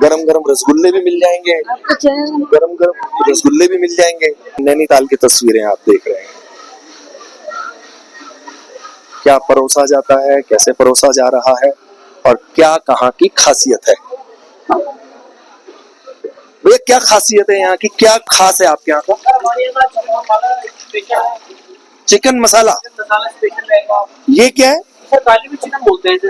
गरम गरम रसगुल्ले भी मिल जाएंगे, गरम गरम रसगुल्ले भी मिल जाएंगे। नैनीताल की तस्वीरें आप देख रहे हैं, क्या परोसा जाता है, कैसे परोसा जा रहा है और क्या कहाँ की खासियत है। भैया क्या खासियत है यहाँ की, क्या खास है आपके यहाँ का? चिकन मसाला, ये क्या है? सर काली मिर्च चिकन बोलते हैं इसे।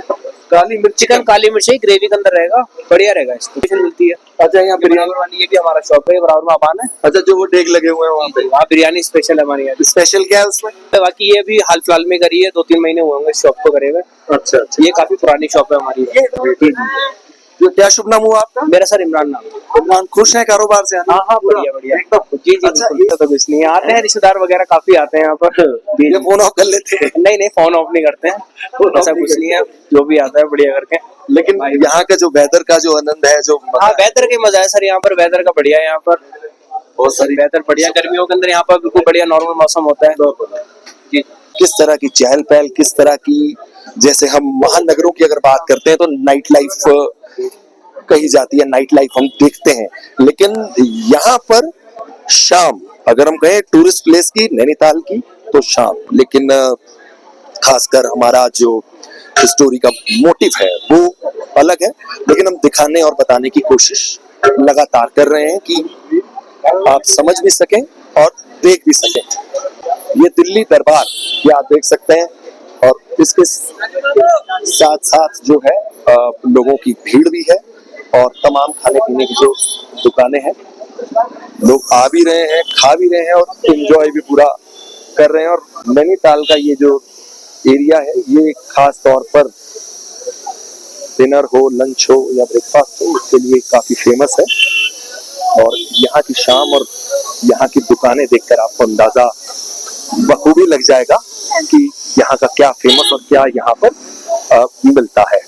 काली मिर्च चिकन काली मिर्च है, ग्रेवी के अंदर रहेगा, बढ़िया रहेगा। इसको मिलती है। अच्छा, यहाँ बिरयानी वाली ये भी हमारा शॉप है, बराबर में आबान है। अच्छा, जो वो डेग लगे हुए हैं वहाँ पे, वहाँ बिरयानी स्पेशल है हमारे यहाँ। स्पेशल क्या है उसमें? बाकी ये भी हाल फिलहाल में करी है, 2-3 महीने हुए होंगे शॉप को करे हुए। अच्छा अच्छा, ये काफी पुरानी शॉप है हमारी। ये क्या शुभ नाम हुआ आपका? मेरा सर इमरान नाम। इमरान, खुश है कारोबार से? हाँ हाँ, बढ़िया बढ़िया एकदम। जी जी। अच्छा, ये तो कुछ नहीं है, आते हैं रिश्तेदार वगैरह काफी आते हैं यहाँ पर। ये फोन ऑफ कर लेते हैं? नहीं फोन ऑफ नहीं करते हैं, ऐसा कुछ नहीं है, जो भी आता है बढ़िया करके। लेकिन यहाँ का जो वेदर का जो आनंद है, जो हाँ वेदर के मजा है सर यहाँ पर, वेदर का बढ़िया है यहाँ पर, बहुत सारी वेदर बढ़िया। गर्मियों के अंदर यहाँ पर बिल्कुल बढ़िया नॉर्मल मौसम होता है जी। किस तरह की चहल पहल, किस तरह की, जैसे हम महानगरों की अगर बात करते हैं तो नाइट लाइफ कही जाती है, नाइट लाइफ हम देखते हैं, लेकिन यहाँ पर शाम, अगर हम कहें टूरिस्ट प्लेस की नैनीताल की, तो शाम। लेकिन खासकर हमारा जो स्टोरी का मोटिव है वो अलग है, लेकिन हम दिखाने और बताने की कोशिश लगातार कर रहे हैं कि आप समझ भी सकें और देख भी सकें। ये दिल्ली दरबार, ये आप देख सकते हैं, और इसके साथ साथ जो है लोगों की भीड़ भी है और तमाम खाने पीने की जो दुकानें हैं, लोग आ भी रहे हैं, खा भी रहे हैं और एंजॉय भी पूरा कर रहे हैं। और नैनीताल का ये जो एरिया है, ये खास तौर पर डिनर हो, लंच हो या ब्रेकफास्ट हो, उसके लिए काफी फेमस है। और यहाँ की शाम और यहाँ की दुकानें देखकर आपको अंदाजा बखूबी लग जाएगा कि यहाँ का क्या फेमस और क्या यहाँ पर मिलता है।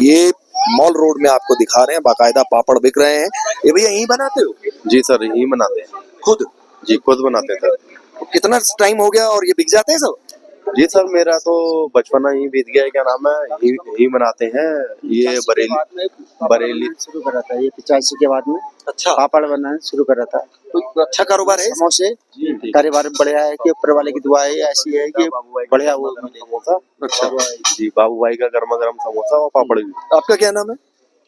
ये मॉल रोड में आपको दिखा रहे हैं, बाकायदा पापड़ बिक रहे हैं। ये भैया यहीं बनाते हो? जी सर, यही बनाते हैं खुद? जी, खुद बनाते हैं सर। तो कितना टाइम हो गया और ये बिक जाते हैं सब? जी सर, मेरा तो बचपना ही बीत गया है, क्या नाम है, यही बनाते हैं। ये बरेली शुरू करा था, ये 85 के बाद में अच्छा, पापड़ बनाना शुरू करा था। तो अच्छा कारोबार है? समोसे कारोबार बढ़िया है कि ऊपर वाले की दुआ है, ऐसी है कि बढ़िया वो समोसा। अच्छा जी, बाबू भाई का गर्मा गर्म समोसा और पापड़ भी। आपका क्या नाम है?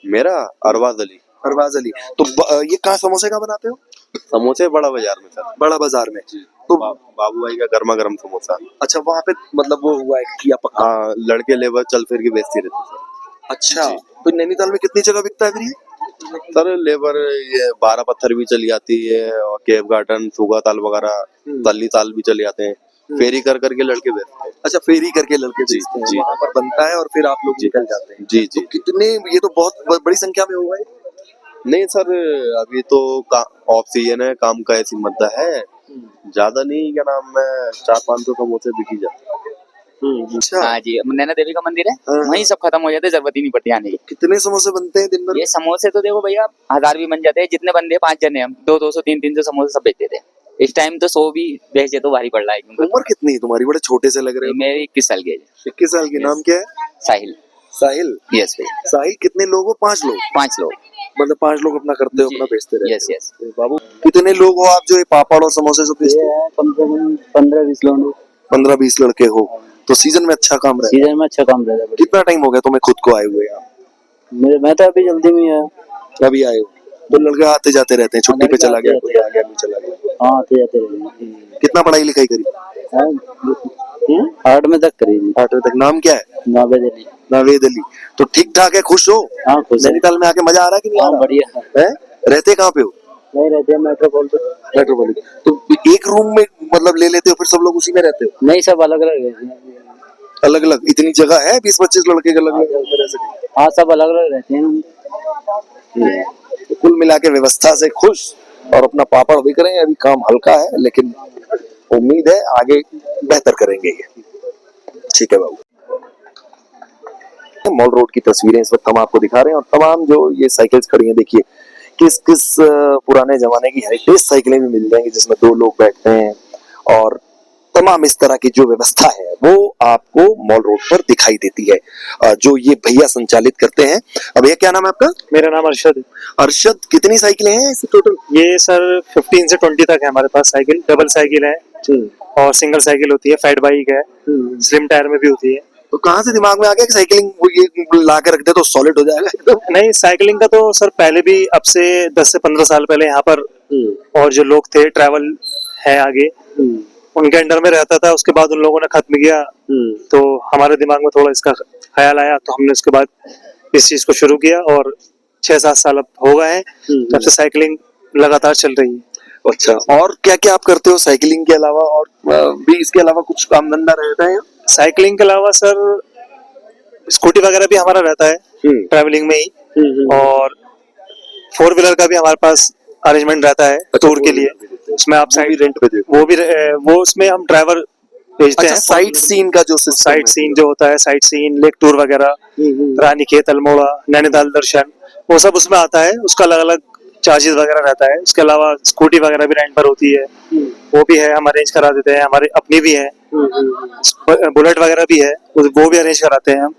मेरा अरबाज अली। अरबाज अली। तो ये कहाँ समोसे का बनाते हो? समोसे बड़ा बाजार में सर। बड़ा बाजार में। तो बाबू भाई का गर्मा गर्म समोसा। अच्छा, वहाँ पे मतलब वो हुआ है कि पक्का? हाँ, लड़के लेबर चल फिर के बेचती रहती सर। अच्छा, तो नैनीताल में कितनी जगह बिकता है फिर ये? सर लेबर ये 12 पत्थर भी चली जाती है और केव गार्डन, सूगा ताल वगैरह, तल्ली ताल भी चले जाते हैं। फेरी कर करके लड़के बेचते हैं। अच्छा, फेरी करके लड़के बेचते हैं, जी। वहाँ पर बनता है और फिर आप लोग निकल जाते हैं। जी जी। तो कितने, ये तो बहुत बड़ी संख्या में हुआ है। नहीं सर, अभी तो ऑफ सीजन है, काम का ऐसी मद्दा है, ज्यादा नहीं, क्या नाम है, 400-500 समोसे बिकी जाते हैं। अच्छा, हाँ जी, नैना देवी का मंदिर है, हाँ। वहीं सब खत्म हो जाते, जरूरत ही नहीं पड़ती आने की। कितने समोसे बनते हैं दिन भर? ये समोसे तो देखो भैया 1000 भी बन जाते हैं, जितने बंदे 5 जने हम 200, 300 समोसे सब बेचते थे। इस टाइम तो 100 भी बेचे तो भारी पड़ रहा है, क्योंकि उम्र कितनी है तुम्हारी? बड़े छोटे से लग रहे हो। मेरी 21 साल की है। 21 साल की। नाम क्या है? साहिल। साहिल। यस भैया। साहिल, कितने लोग हो? 5 लोग? 5 लोग। मतलब 5 लोग अपना करते हो, अपना बेचते रहते हो? Yes yes. बाबू, कितने लोग हो आप जो ये पापड़ और समोसे सब बेचते हो? कम से कम 15-20 लोग। 15-20 लड़के हो, तो सीजन में अच्छा काम रहा है। सीजन में अच्छा काम रहता है। कितना टाइम हो गया तुम्हें खुद को आए हुए यहाँ? मैं तो अभी जल्दी में आया। अभी आए हो? तो लड़के आते जाते रहते हैं, छुट्टी पे चला गया, कोई आ गया, कोई चला गया। हाँ, आते जाते रहते हैं। कितना पढ़ाई लिखाई करी? 8वीं तक करी थी। 8वीं तक। नाम क्या है? नावेद अली। नावेद अली। तो ठीक ठाक है, खुश हो? हाँ खुश है। नैनीताल में आके मजा आ रहा है कि नहीं आ हाँ रहा? बढ़िया है? रहते कहाँ पे हो? नहीं रहते मेट्रोपॉलिटन। मेट्रोपॉलिटन। तो एक रूम में मतलब ले लेते हो, फिर सब लोग उसी में रहते हो? नहीं, सब अलग अलग रहते हैं। अलग अलग? इतनी जगह है 20-25 लड़के के अलग अलग रह सके? हाँ, सब अलग अलग रहते हैं। तो कुल मिला के व्यवस्था से खुश और अपना पापड़ बिक रहे हैं। अभी काम हल्का है लेकिन उम्मीद है आगे बेहतर करेंगे ये। ठीक है बाबू। मॉल रोड की तस्वीरें इस वक्त हम आपको दिखा रहे हैं और तमाम जो ये साइकिल्स खड़ी हैं, देखिए किस किस पुराने जमाने की हेरिटेज साइकिलें भी मिल जाएंगी जिसमें 2 लोग बैठते हैं और तमाम इस तरह की जो व्यवस्था है वो आपको मॉल रोड पर दिखाई देती है जो ये भैया संचालित करते हैं। अब भैया क्या नाम है आपका? मेरा नाम अरशद है। अरशद, कितनी साइकिलें हैं इस टोटल? ये सर 15 से 20 तक है हमारे पास साइकिल। डबल साइकिल है और सिंगल साइकिल होती है, फैट बाइक है, स्लिम टायर में भी होती है। तो कहाँ से दिमाग में आ गया कि साइकिलिंग वो ये ला के रख दे तो सॉलिड हो जाएगा? नहीं, साइकिलिंग का तो सर पहले भी, अब से 10 से 15 साल पहले यहाँ पर और जो लोग थे ट्रैवल है आगे, उनके अंडर में रहता था। उसके बाद उन लोगों ने खत्म किया तो हमारे दिमाग में थोड़ा इसका ख्याल आया तो हमने उसके बाद इस चीज को शुरू किया और 6-7 साल अब हो गए हैं जब से साइकिलिंग लगातार चल रही है। अच्छा, और क्या क्या आप करते हो साइकिलिंग के अलावा? और भी इसके अलावा कुछ काम धंधा रहता है? साइकिलिंग के अलावा सर स्कूटी वगैरह भी हमारा रहता है ट्रैवलिंग में ही, और 4 व्हीलर का भी हमारे पास अरेंजमेंट रहता है टूर के लिए। उसमें आप साइड रेंट पे देते वो उसमें हम ड्राइवर भेजते हैं। साइट सीन का जो साइट सीन जो होता है, साइट सीन, लेक टूर वगैरह, रानीखेत, अल्मोड़ा, नैनीताल दर्शन, वो सब उसमें आता है। उसका अलग अलग चार्जेस वगैरह रहता है। उसके अलावा स्कूटी वगैरह भी रेंट पर होती है, वो भी है, हम अरेंज करा देते हैं। हमारे अपनी भी है, बुलेट वगैरह भी है, वो भी अरेंज कराते हैं हम।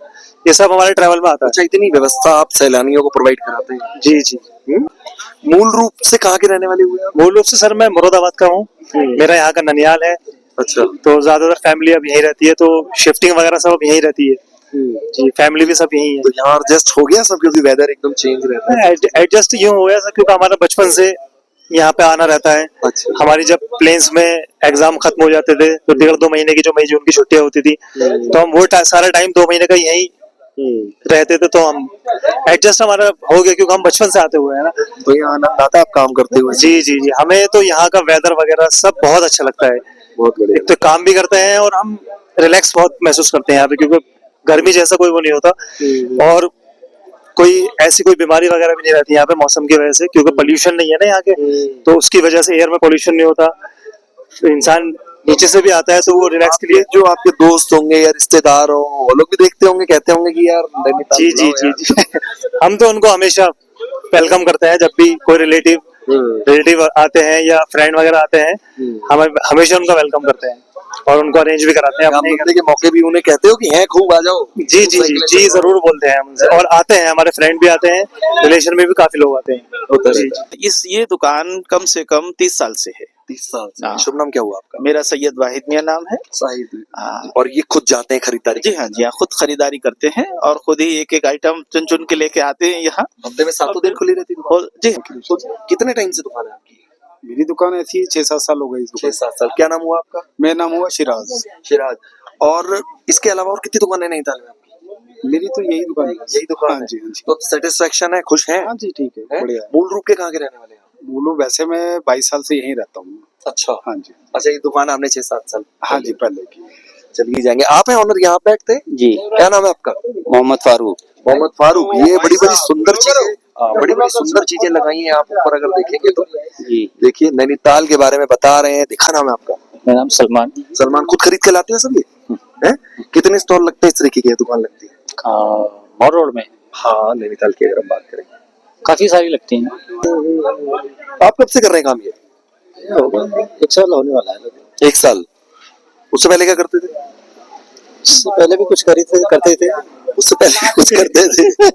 ये सब हमारे ट्रैवल में आता है। अच्छा, इतनी व्यवस्था आप सैलानियों को प्रोवाइड कराते हैं? जी जी। मूल रूप से कहाँ के रहने वाले हुए आप? मूल रूप से सर मैं मुरादाबाद का हूँ, मेरा यहाँ का ननियाल है। अच्छा, तो ज्यादातर फैमिली अब यहीं रहती है, तो शिफ्टिंग वगैरह सब अब यहीं रहती है जी। फैमिली भी सब यहीं है। तो यहाँ एडजस्ट हो गया सब क्योंकि वेदर एकदम चेंज रहता है? एडजस्ट यूं हो गया सर क्योंकि हमारा बचपन से यहाँ पे आना रहता है। अच्छा। हमारी जब प्लेन्स में एग्जाम खत्म हो जाते थे तो 1.5-2 महीने की जो मई जून की छुट्टियां होती थी तो हम वो सारा टाइम 2 महीने का यहीं रहते थे। तो हम एडजस्ट हमारा हो गया क्योंकि हम बचपन से आते हुए हैं ना। तो यहाँ आनंद आता है आप काम करते हुए? जी जी जी, हमें तो यहाँ का वेदर वगैरह सब बहुत अच्छा लगता है। बहुत बढ़िया। एक तो काम भी करते हैं और हम रिलैक्स बहुत महसूस करते हैं यहाँ पे, क्योंकि गर्मी जैसा कोई वो नहीं होता और कोई ऐसी कोई बीमारी वगैरह भी नहीं रहती यहाँ पे मौसम की वजह से, क्योंकि पोल्यूशन नहीं है ना यहाँ के, तो उसकी वजह से एयर में पोल्यूशन नहीं होता। तो इंसान नीचे से भी आता है तो वो रिलैक्स के लिए। जो आपके दोस्त होंगे या रिश्तेदार हो वो लोग भी देखते होंगे, कहते होंगे कि यार नैनीताल जी जी जी जी हम तो उनको हमेशा वेलकम करते हैं जब भी कोई रिलेटिव आते हैं या फ्रेंड वगैरह आते हैं, हम हमेशा उनका वेलकम करते हैं और उनको अरेंज भी कराते हैं। अपने के मौके भी उन्हें कहते हो कि हैं खूब आ जाओ? जी जी जी जी, जरूर बोलते हैं उनसे, और आते हैं, हमारे फ्रेंड भी आते हैं, रिलेशन में भी काफी लोग आते हैं। जी। ये दुकान कम से कम 30 साल से है। 30 साल से। हाँ। शुभ नाम क्या हुआ आपका? मेरा सैयद वाहिद मियां नाम है। साहिद। हाँ। और ये खुद जाते हैं खरीदारी? जी हाँ जी हाँ, खुद खरीदारी करते हैं और खुद ही एक एक आइटम चुन चुन के लेके आते हैं यहाँ। हफ्ते में 7 दिन खुली रहती है? जी। तो कितने टाइम से दुकान है आपकी? मेरी दुकान ऐसी 6-7 साल हो गई। 6-7 साल। क्या नाम हुआ आपका? मेरा नाम हुआ शिराज। शिराज। और इसके अलावा और कितनी दुकानें नैनीताल में आपकी? मेरी तो यही दुकान है। यही दुकान? हाँ जी हाँ जी। तो सेटिस्फेक्शन है, खुश हैं? हाँ जी, ठीक है, बढ़िया। मूल रूप के कहाँ के रहने वाले हैं? बोलो, वैसे मैं 22 साल से यहीं रहता हूँ। अच्छा। हाँ जी। अच्छा, ये दुकान आपने 6-7 साल? हाँ जी, पहले की। चलिए जाएंगे। आप हैं ऑनर, यहाँ बैठते हैं? जी। क्या नाम है आपका? मोहम्मद फारूक। मोहम्मद फारूक। ये बड़ी बड़ी सुंदर चीजें लगाई हैं आप ऊपर, अगर देखेंगे तो। जी। देखिए नैनीताल के बारे में बता रहे हैं। दिखा नाम है आपका? मेरा नाम सलमान। सलमान। खुद खरीद के लाते हैं सब ये? हैं? कितने स्टॉल लगते हैं इस तरीके की दुकान लगती है? मॉल रोड में? हाँ, नैनीताल की अगर हम बात करें काफी सारी लगती हैं। आप कब से कर रहे हैं काम ये? 1 साल होने वाला है। 1 साल। उससे पहले क्या करते थे? उससे पहले भी कुछ करते थे। उससे पहले भी कुछ करते थे?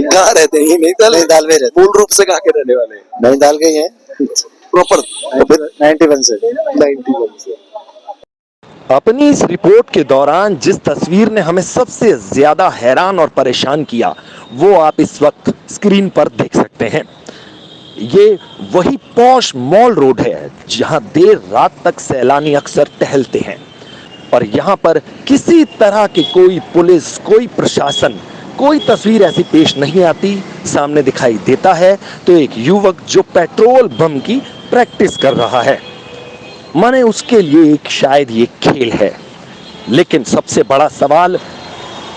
कहाँ रहते हैं? नैनीताल में रहते। मूल रूप से कहाँ के रहने वाले हैं? नैनीताल के ही हैं। प्रॉपर 91 से। 91 से। अपनी इस रिपोर्ट के दौरान जिस तस्वीर ने हमें सबसे ज्यादा हैरान और परेशान किया वो आप इस वक्त स्क्रीन पर देख सकते हैं। ये वही पॉश मॉल रोड है जहां देर रात तक सैलानी अक्सर टहलते हैं और यहां पर किसी तरह की कोई पुलिस, कोई प्रशासन कोई तस्वीर ऐसी पेश नहीं आती। सामने दिखाई देता है तो एक युवक जो पेट्रोल बम की प्रैक्टिस कर रहा है। माने उसके लिए एक शायद ये खेल है। लेकिन सबसे बड़ा सवाल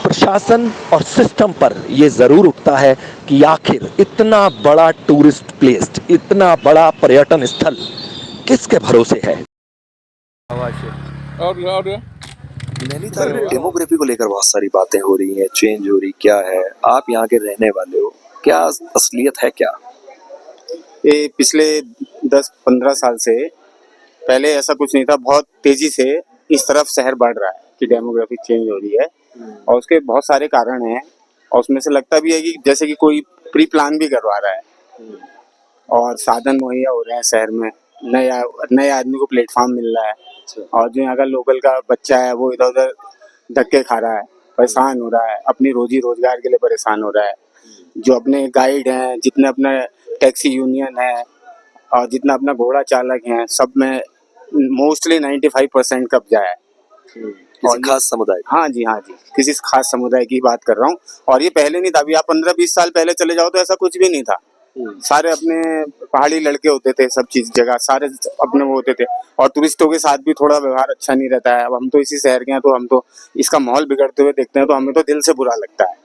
प्रशासन और सिस्टम पर यह जरूर उठता है कि आखिर इतना बड़ा टूरिस्ट प्लेस, इतना बड़ा पर्यटन स्थल किसके भरोसे है। और नैनीताल में डेमोग्राफी को लेकर बहुत सारी बातें हो रही हैं, चेंज हो रही, क्या है? आप यहाँ के रहने वाले हो, क्या असलियत है क्या? ये पिछले 10-15 साल से पहले ऐसा कुछ नहीं था। बहुत तेजी से इस तरफ शहर बढ़ रहा है कि डेमोग्राफी चेंज हो रही है और उसके बहुत सारे कारण हैं और उसमें से लगता भी है कि जैसे कि कोई प्री प्लान भी करवा रहा है और साधन मुहैया हो रहे हैं शहर में, नए आदमी को प्लेटफॉर्म मिल रहा है और जो यहाँ का लोकल का बच्चा है वो इधर उधर धक्के खा रहा है, परेशान हो रहा है, अपनी रोजी रोजगार के लिए परेशान हो रहा है। जो अपने गाइड हैं, जितने अपने टैक्सी यूनियन है और जितना अपना घोड़ा चालक हैं, सब में मोस्टली 95% कब्जा है। किसी खास समुदाय? हाँ जी, किसी खास समुदाय की बात कर रहा हूँ। और ये पहले नहीं था, अभी आप 15-20 साल पहले चले जाओ तो ऐसा कुछ भी नहीं था। सारे अपने पहाड़ी लड़के होते थे, सब चीज जगह सारे अपने वो होते थे और टूरिस्टों के साथ भी थोड़ा व्यवहार अच्छा नहीं रहता है। अब हम तो इसी शहर के हैं तो हम तो इसका माहौल बिगड़ते हुए देखते हैं तो हमें तो दिल से बुरा लगता है।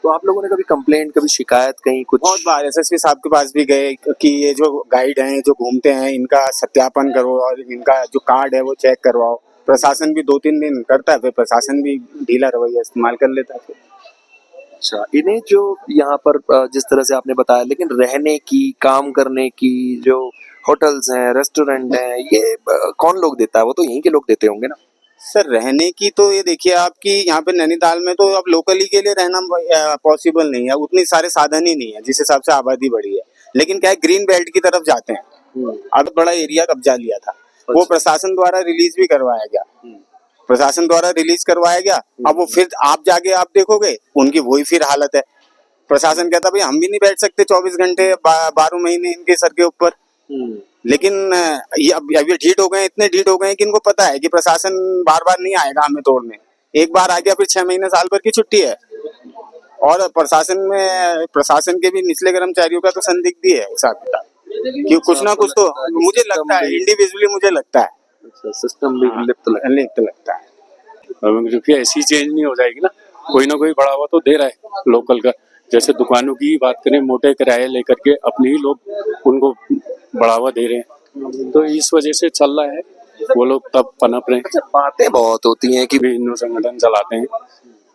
तो आप लोगों ने कभी कंप्लेंट, कभी शिकायत कहीं कुछ? बहुत बार एसएसपी साहब के पास भी गए कि ये जो गाइड हैं जो घूमते हैं इनका सत्यापन करो और इनका जो कार्ड है वो चेक करवाओ। प्रशासन भी 2-3 दिन करता है, फिर प्रशासन भी ढीला रवैया इस्तेमाल कर लेता है। अच्छा, इन्हें जो यहाँ पर जिस तरह से आपने बताया, लेकिन रहने की, काम करने की जो होटल्स हैं, रेस्टोरेंट हैं, ये कौन लोग देता है? वो तो यहीं के लोग देते होंगे ना? सर रहने की तो ये देखिए आपकी यहाँ पे नैनीताल में तो अब लोकली के लिए रहना पॉसिबल नहीं है, उतनी सारे साधन ही नहीं है जिस हिसाब से आबादी बढ़ी है। लेकिन क्या है, ग्रीन बेल्ट की तरफ जाते हैं। अब बड़ा एरिया कब्जा लिया था, वो प्रशासन द्वारा रिलीज भी करवाया गया। अब वो फिर आप जाके आप देखोगे उनकी वही फिर हालत है। प्रशासन कहता भाई हम भी नहीं बैठ सकते 24 घंटे 12 महीने इनके सर के ऊपर। लेकिन ये अब ये ढीठ हो गए, इतने ढीठ हो गए कि इनको पता है कि प्रशासन बार बार नहीं आएगा हमें तोड़ने। एक बार आ गया फिर 6 महीने साल भर की छुट्टी है। और प्रशासन के भी निचले कर्मचारियों का तो संदिग्ध ही है हिसाब किताब, कि कुछ ना कुछ तो मुझे लगता है, इंडिविजुअली मुझे लगता है सिस्टम भी लिप्त लगता है। क्योंकि ऐसी चेंज नहीं हो जाएगी ना, कोई ना कोई बढ़ावा तो दे रहा है लोकल का। जैसे दुकानों की बात करें, मोटे किराए लेकर के अपने ही लोग उनको बढ़ावा दे रहे हैं, तो इस वजह से चल रहा है। वो लोग तब पनप रहे हैं। बातें बहुत होती हैं कि हिंदू संगठन चलाते हैं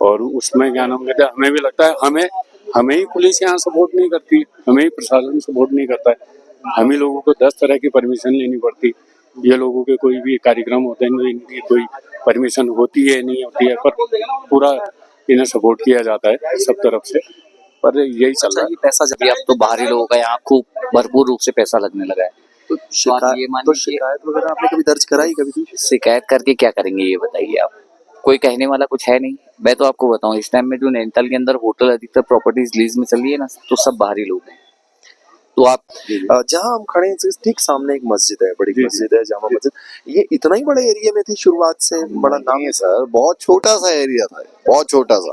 और उसमें क्या नाम कहते हैं, हमें भी लगता है हमें ही पुलिस यहाँ सपोर्ट नहीं करती, हमें ही प्रशासन सपोर्ट नहीं करता है। हम ही लोगों को 10 तरह की परमिशन लेनी पड़ती। ये लोगों के कोई भी कार्यक्रम होते हैं तो इनकी कोई परमिशन होती है नहीं होती है, पर पूरा इन्हें सपोर्ट किया जाता है सब तरफ से। पर यही चल रहा है। पैसा जब अब तो बाहरी लोगों का यहाँ खूब भरपूर रूप से पैसा लगने लगा है। तो शिकायत वगैरह आपने कभी दर्ज कराई? कभी शिकायत करके क्या करेंगे ये बताइए आप? कोई कहने वाला कुछ है नहीं। मैं तो आपको बताऊं, इस टाइम में जो नैनीताल के अंदर होटल अधिकतर प्रॉपर्टीज लीज में चल रही है ना, तो सब बाहरी लोग हैं। तो आप जहाँ हम खड़े हैं ठीक सामने एक मस्जिद है, बड़ी मस्जिद है, जामा मस्जिद। ये इतना ही बड़े एरिया में थी शुरुआत से? बड़ा नाम है सर, बहुत छोटा सा एरिया था, बहुत छोटा सा।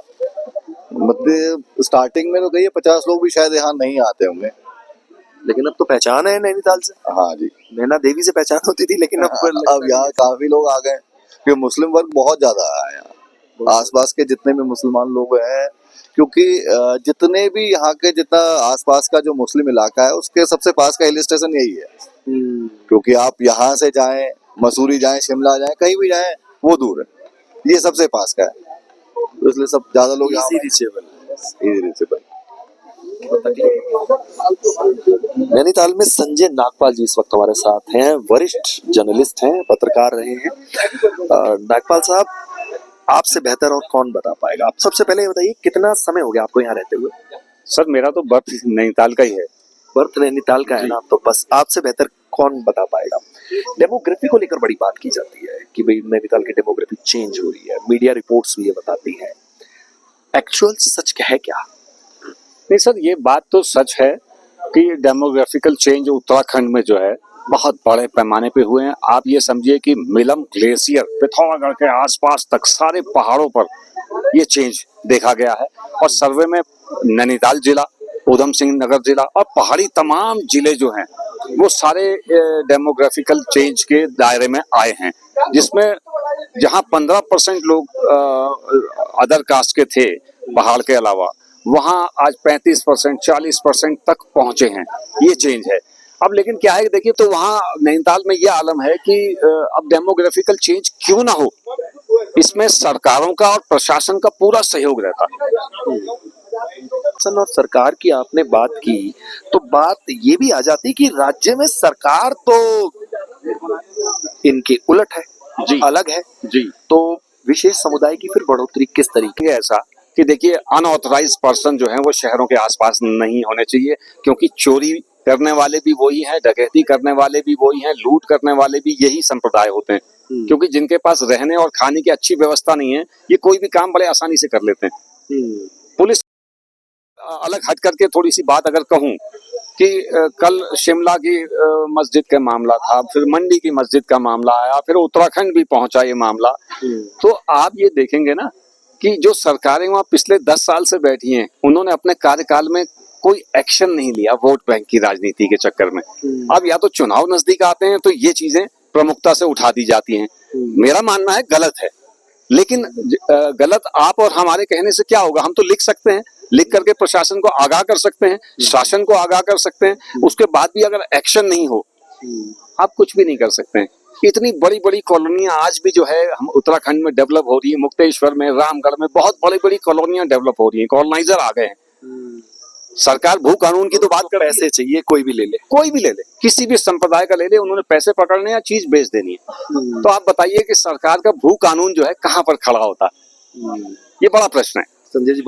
मतलब स्टार्टिंग में तो कहिए 50 लोग भी शायद यहाँ नहीं आते होंगे, लेकिन अब तो पहचान है नैनीताल से। हाँ जी, नैना देवी से पहचान होती थी, लेकिन अब यहाँ काफी लोग आ गए क्योंकि मुस्लिम वर्ग बहुत ज्यादा है यहाँ। आसपास के जितने भी मुसलमान लोग हैं, क्योंकि जितने भी यहाँ के जितना आसपास का जो मुस्लिम इलाका है उसके सबसे पास का हिल स्टेशन यही है। क्योंकि आप यहाँ से जाएं, मसूरी जाएं, शिमला जाएं, कहीं भी जाएं, वो दूर है, ये सबसे पास का है, तो इसलिए सब ज्यादा लोग इजी रीचेबल। नैनीताल में संजय नागपाल जी इस वक्त हमारे साथ हैं, वरिष्ठ जर्नलिस्ट हैं, पत्रकार रहे हैं। नागपाल साहब, आपसे बेहतर और कौन बता पाएगा? आप सबसे पहले ये बताइए, कितना समय हो गया आपको यहाँ रहते हुए? सर मेरा तो बर्थ नैनीताल का ही है। बर्थ नैनीताल का है ना, तो बस आपसे बेहतर कौन बता पाएगा? डेमोग्राफी को लेकर बड़ी बात की जाती है कि भाई नैनीताल की डेमोग्राफी चेंज हो रही है, मीडिया रिपोर्ट्स भी ये बताती हैं। एक्चुअल सच क्या है क्या? नहीं सर, ये बात तो सच है कि डेमोग्राफिकल चेंज उत्तराखंड में जो है बहुत बड़े पैमाने पे हुए हैं। आप ये समझिए कि मिलम ग्लेशियर पिथौरागढ़ के आसपास तक सारे पहाड़ों पर ये चेंज देखा गया है और सर्वे में नैनीताल जिला, उधम सिंह नगर जिला और पहाड़ी तमाम जिले जो हैं वो सारे डेमोग्राफिकल चेंज के दायरे में आए हैं, जिसमें जहां 15% लोग अदर कास्ट के थे पहाड़ के अलावा, वहां आज 35% 40% तक पहुंचे हैं। ये चेंज है। अब लेकिन क्या है कि देखिए, तो वहां नैनीताल में ये आलम है कि अब डेमोग्राफिकल चेंज क्यों ना हो, इसमें सरकारों का और प्रशासन का पूरा सहयोग रहता है। शासन और सरकार की आपने बात की, तो बात ये भी आ जाती कि राज्य में सरकार तो इनके उलट है, जी, अलग है जी। तो विशेष समुदाय की फिर बढ़ोतरी किस तरीके? ऐसा कि देखिए, अनऑथराइज्ड पर्सन जो है वो शहरों के आसपास नहीं होने चाहिए, क्योंकि चोरी करने वाले भी वही हैं, डकैती करने वाले भी वही हैं, लूट करने वाले भी यही संप्रदाय होते हैं। क्योंकि जिनके पास रहने और खाने की अच्छी व्यवस्था नहीं है, ये कोई भी काम बड़े आसानी से कर लेते हैं। पुलिस अलग हट करके थोड़ी सी बात अगर कहूं कि कल शिमला की मस्जिद का मामला था, फिर मंडी की मस्जिद का मामला आया, फिर उत्तराखंड भी पहुंचा ये मामला, तो आप ये देखेंगे ना कि जो सरकारें वहां पिछले 10 साल से बैठी हैं, उन्होंने अपने कार्यकाल में कोई एक्शन नहीं लिया वोट बैंक की राजनीति के चक्कर में। अब या तो चुनाव नजदीक आते हैं तो ये चीजें प्रमुखता से उठा दी जाती हैं। मेरा मानना है गलत है, लेकिन गलत आप और हमारे कहने से क्या होगा? हम तो लिख सकते हैं, लिख करके प्रशासन को आगाह कर सकते हैं, शासन को आगाह कर सकते हैं, उसके बाद भी अगर एक्शन नहीं हो, आप कुछ भी नहीं कर सकते हैं। इतनी बड़ी बड़ी कॉलोनियां आज भी जो है हम उत्तराखंड में डेवलप हो रही है, मुक्तेश्वर में, रामगढ़ में बहुत बड़ी बड़ी कॉलोनियां डेवलप हो रही हैं, कॉलोनाइजर आ गए हैं। सरकार भू कानून की तो बात कर, पैसे चाहिए कोई भी ले ले, कोई भी ले ले, किसी भी संप्रदाय का ले ले, उन्होंने पैसे पकड़ने या चीज बेच देनी है। तो आप बताइए कि सरकार का भू कानून जो है कहां पर खड़ा होता है? ये बड़ा प्रश्न है। संजय जी।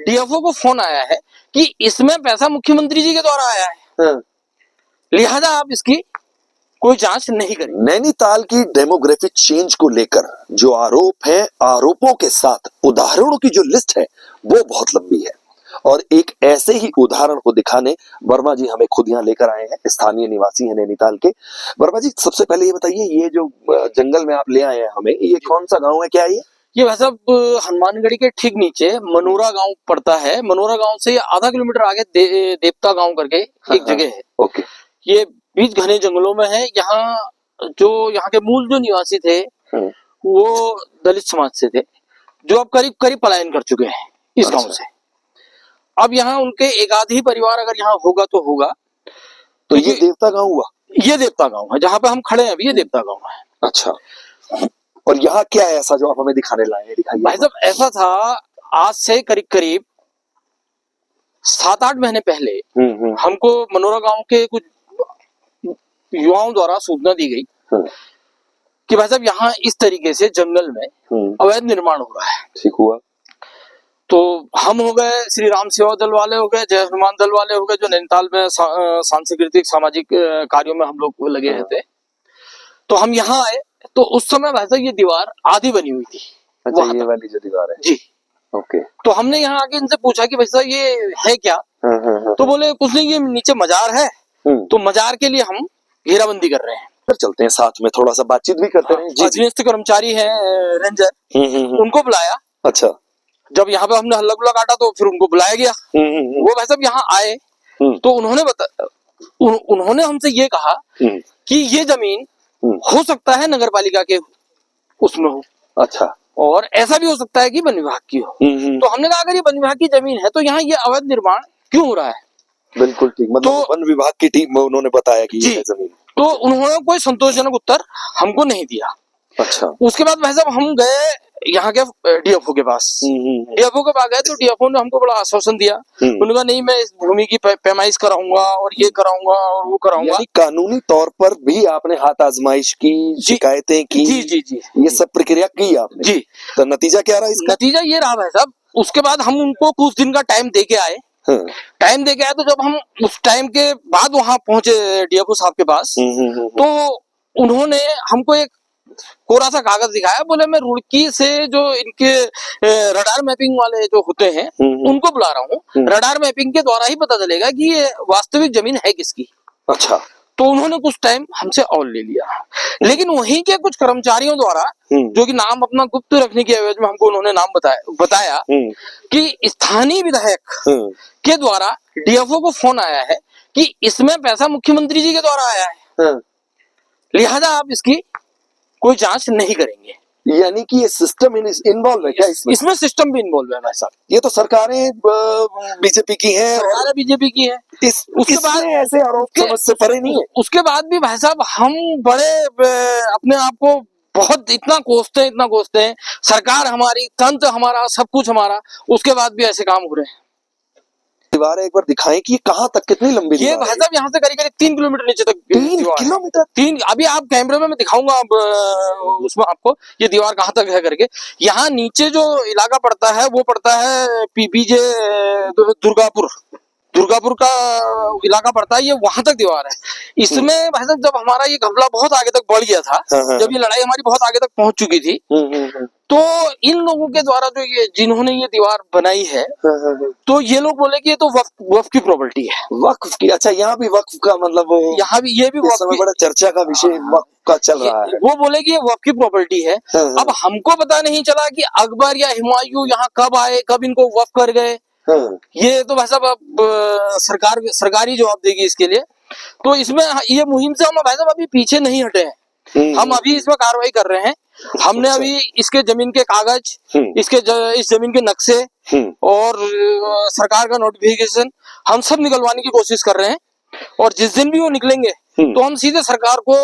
डीएफओ को फोन आया है कि इसमें पैसा मुख्यमंत्री जी के द्वारा आया है, लिहाजा आप इसकी कोई जांच नहीं करें। नैनीताल की डेमोग्राफिक चेंज को लेकर जो आरोप है, आरोपों के साथ उदाहरणों की जो लिस्ट है वो बहुत लंबी है, और एक ऐसे ही उदाहरण को दिखाने वर्मा जी हमें खुद यहाँ लेकर आए हैं। स्थानीय निवासी हैं नैनीताल के। वर्मा जी, सबसे पहले ये बताइए, ये जो जंगल में आप ले आए हैं हमें, ये कौन सा गाँव है, क्या है ये भाई साहब हनुमानगढ़ी के ठीक नीचे मनोरा गांव पड़ता है। मनोरा गांव से आधा किलोमीटर आगे देवता गांव करके एक जगह है। ओके। ये बीच घने जंगलों में है। यहाँ के मूल जो निवासी थे वो दलित समाज से थे, जो अब करीब करीब पलायन कर चुके हैं इस गांव से। अब यहाँ उनके एक आध ही परिवार अगर यहाँ होगा तो होगा। तो ये देवता गांव हुआ? ये देवता गांव है, जहाँ पे हम खड़े हैं अभी, ये देवता गांव है। अच्छा, और यहाँ क्या है ऐसा जो आप हमें दिखाने लाए हैं? दिखाइए भाई साहब। ऐसा था, आज से करीब करीब 7-8 महीने पहले हमको मनोरा गांव के कुछ युवाओं द्वारा सूचना दी गई कि भाई साहब यहाँ इस तरीके से जंगल में अवैध निर्माण हो रहा है। ठीक हुआ। तो हम हो गए, श्री राम सेवा दल वाले हो गए, जय हनुमान दल वाले हो गए, जो नैनीताल में सांस्कृतिक सामाजिक कार्यों में हम लोग लगे रहते। तो हम यहाँ आए, तो उस समय भाई साहब ये दीवार आधी बनी हुई थी, अच्छा, वहां ये तक। वाली जो दीवार है। जी। ओके। तो हमने यहाँ आके इनसे पूछा कि भाई साहब ये है क्या? तो बोले कुछ नहीं, ये नीचे मजार है, तो मजार के लिए हम घेराबंदी कर रहे हैं। फिर चलते हैं साथ में, थोड़ा सा बातचीत भी करते हैं। जी जी। अधीनस्थ कर्मचारी हैं रेंजर, उनको बुलाया। अच्छा। जब यहाँ पे हमने हल्ला गुल्ला काटा तो फिर उनको बुलाया गया। वो भाई साहब यहाँ आए तो उन्होंने हमसे ये कहा कि ये जमीन हो सकता है नगर पालिका के उसमें हो। अच्छा। और ऐसा भी हो सकता है कि वन विभाग की हो। तो हमने कहा अगर ये वन विभाग की जमीन है तो यहाँ ये अवैध निर्माण क्यों हो रहा है? बिल्कुल ठीक, मतलब वन विभाग की टीम में उन्होंने बताया कि ये है जमीन। तो उन्होंने कोई संतोषजनक उत्तर हमको नहीं दिया। अच्छा। उसके बाद भाई साहब हम गए यहाँ के डीएफओ के पास। डीएफओ के पास गए तो डीएफओ ने हमको बड़ा आश्वासन दिया। उन्होंने कहा नहीं, मैं इस भूमि की पैमाइश कराऊंगा और ये कराऊंगा और वो कराऊंगा। यानी कानूनी तौर पर भी आपने हाथ आजमाइश की, शिकायतें की। जी जी जी, ये सब प्रक्रिया की आपने। जी। तो नतीजा क्या रहा इसका? नतीजा ये रहा भाई साहब, उसके बाद हम उनको कुछ दिन का टाइम दे के आए। टाइम दे के आए तो जब हम उस टाइम के बाद वहां पहुंचे डीएफओ साहब के पास, तो उन्होंने हमको एक कोरा सा कागज दिखाया। बोले मैं रुड़की से जो इनके रडार मैपिंग वाले जो होते हैं उनको बुला रहा हूँ, रडार मैपिंग के द्वारा ही पता चलेगा कि ये वास्तविक जमीन है किसकी। अच्छा। तो उन्होंने कुछ टाइम हमसे और ले लिया, लेकिन वहीं के कुछ कर्मचारियों द्वारा, जो कि नाम अपना गुप्त रखने की एवज में हमको उन्होंने नाम बताया कि स्थानीय विधायक के द्वारा डीएफओ को फोन आया है कि इसमें पैसा मुख्यमंत्री जी के द्वारा आया है, लिहाजा आप इसकी कोई जांच नहीं करेंगे। यानी कि ये सिस्टम इन्वॉल्व है क्या इसमें? इसमें सिस्टम भी इन्वॉल्व है भाई साहब। ये तो सरकारें बीजेपी की हैं, सरकारें बीजेपी की है। उसके बाद ऐसे आरोप समझ से परे नहीं है। उसके बाद भी भाई साहब हम बड़े अपने आप को बहुत इतना कोसते हैं, सरकार हमारी, तंत्र हमारा, सब कुछ हमारा, उसके बाद भी ऐसे काम हो रहे हैं। दीवार एक बार दिखाएं कि कहाँ तक, कितनी लंबी ये भाई साहब यहाँ से करीब 3 किलोमीटर नीचे तक। 3 किलोमीटर? 3, अभी आप कैमरे में मैं दिखाऊंगा अब उसमें आपको ये दीवार कहाँ तक है करके। यहाँ नीचे जो इलाका पड़ता है वो पड़ता है पीबीजे दुर्गापुर का इलाका पड़ता है, ये वहां तक दीवार है। इसमें भाई साहब जब हमारा ये घपला बहुत आगे तक बढ़ गया था, जब ये लड़ाई हमारी बहुत आगे तक पहुंच चुकी थी, तो इन लोगों के द्वारा जो ये जिन्होंने ये दीवार बनाई है, तो ये लोग बोले कि ये तो वक्फ की प्रॉपर्टी है। वक्फ की? अच्छा, यहाँ भी वक्फ का मतलब यहाँ भी ये भी इस समय बड़ा चर्चा का विषय वक्फ का चल रहा है। वो बोले कि ये वक्फ की प्रॉपर्टी है। अब हमको पता नहीं चला कि अकबर या हुमायूं यहाँ कब आए, कब इनको वक्फ कर गए। ये तो भाई साहब अब सरकारी जवाब देगी इसके लिए। तो इसमें ये मुहिम से हम भाई साहब अभी पीछे नहीं हटे हैं, हम अभी इसमें कार्रवाई कर रहे हैं। हमने अभी इसके जमीन के कागज, इस जमीन के नक्शे और सरकार का नोटिफिकेशन हम सब निकलवाने की कोशिश कर रहे हैं। और जिस दिन भी वो निकलेंगे तो हम सीधे सरकार को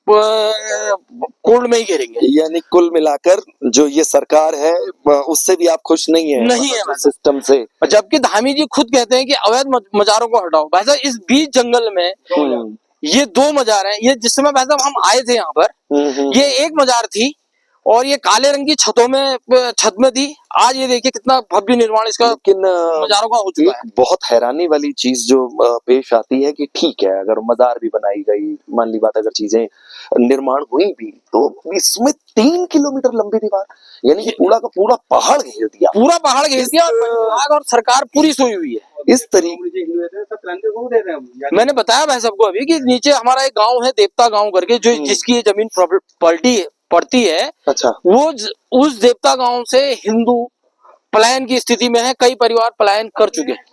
कोर्ट में ही घेरेंगे। यानी कुल मिलाकर जो ये सरकार है उससे भी आप खुश नहीं है? नहीं है सिस्टम से। जबकि धामी जी खुद कहते हैं कि अवैध मजारों को हटाओ। भाई साहब इस बीच जंगल में ये 2 मजार हैं। ये जिस समय भाई साहब हम आए थे यहाँ पर, ये एक मजार थी और ये काले रंग की छत में थी। आज ये देखिए कितना भव्य निर्माण इसका मजारों का हो चुका है। बहुत हैरानी वाली चीज जो पेश आती है कि ठीक है, अगर मजार भी बनाई गई, मान ली बात, अगर चीजें निर्माण हुई भी, तो इसमें 3 किलोमीटर लंबी दीवार, यानी कि पूरा का पूरा पहाड़ घेर दिया। पूरा पहाड़ घेर दिया और सरकार पूरी सोई हुई है। इस तरीके मैंने बताया भाई सबको अभी कि नीचे हमारा एक गांव है देवता गांव करके, जो जिसकी ये जमीन पड़ती है। अच्छा। वो उस देवता गांव से हिंदू पलायन की स्थिति में है, कई परिवार पलायन कर चुके हैं।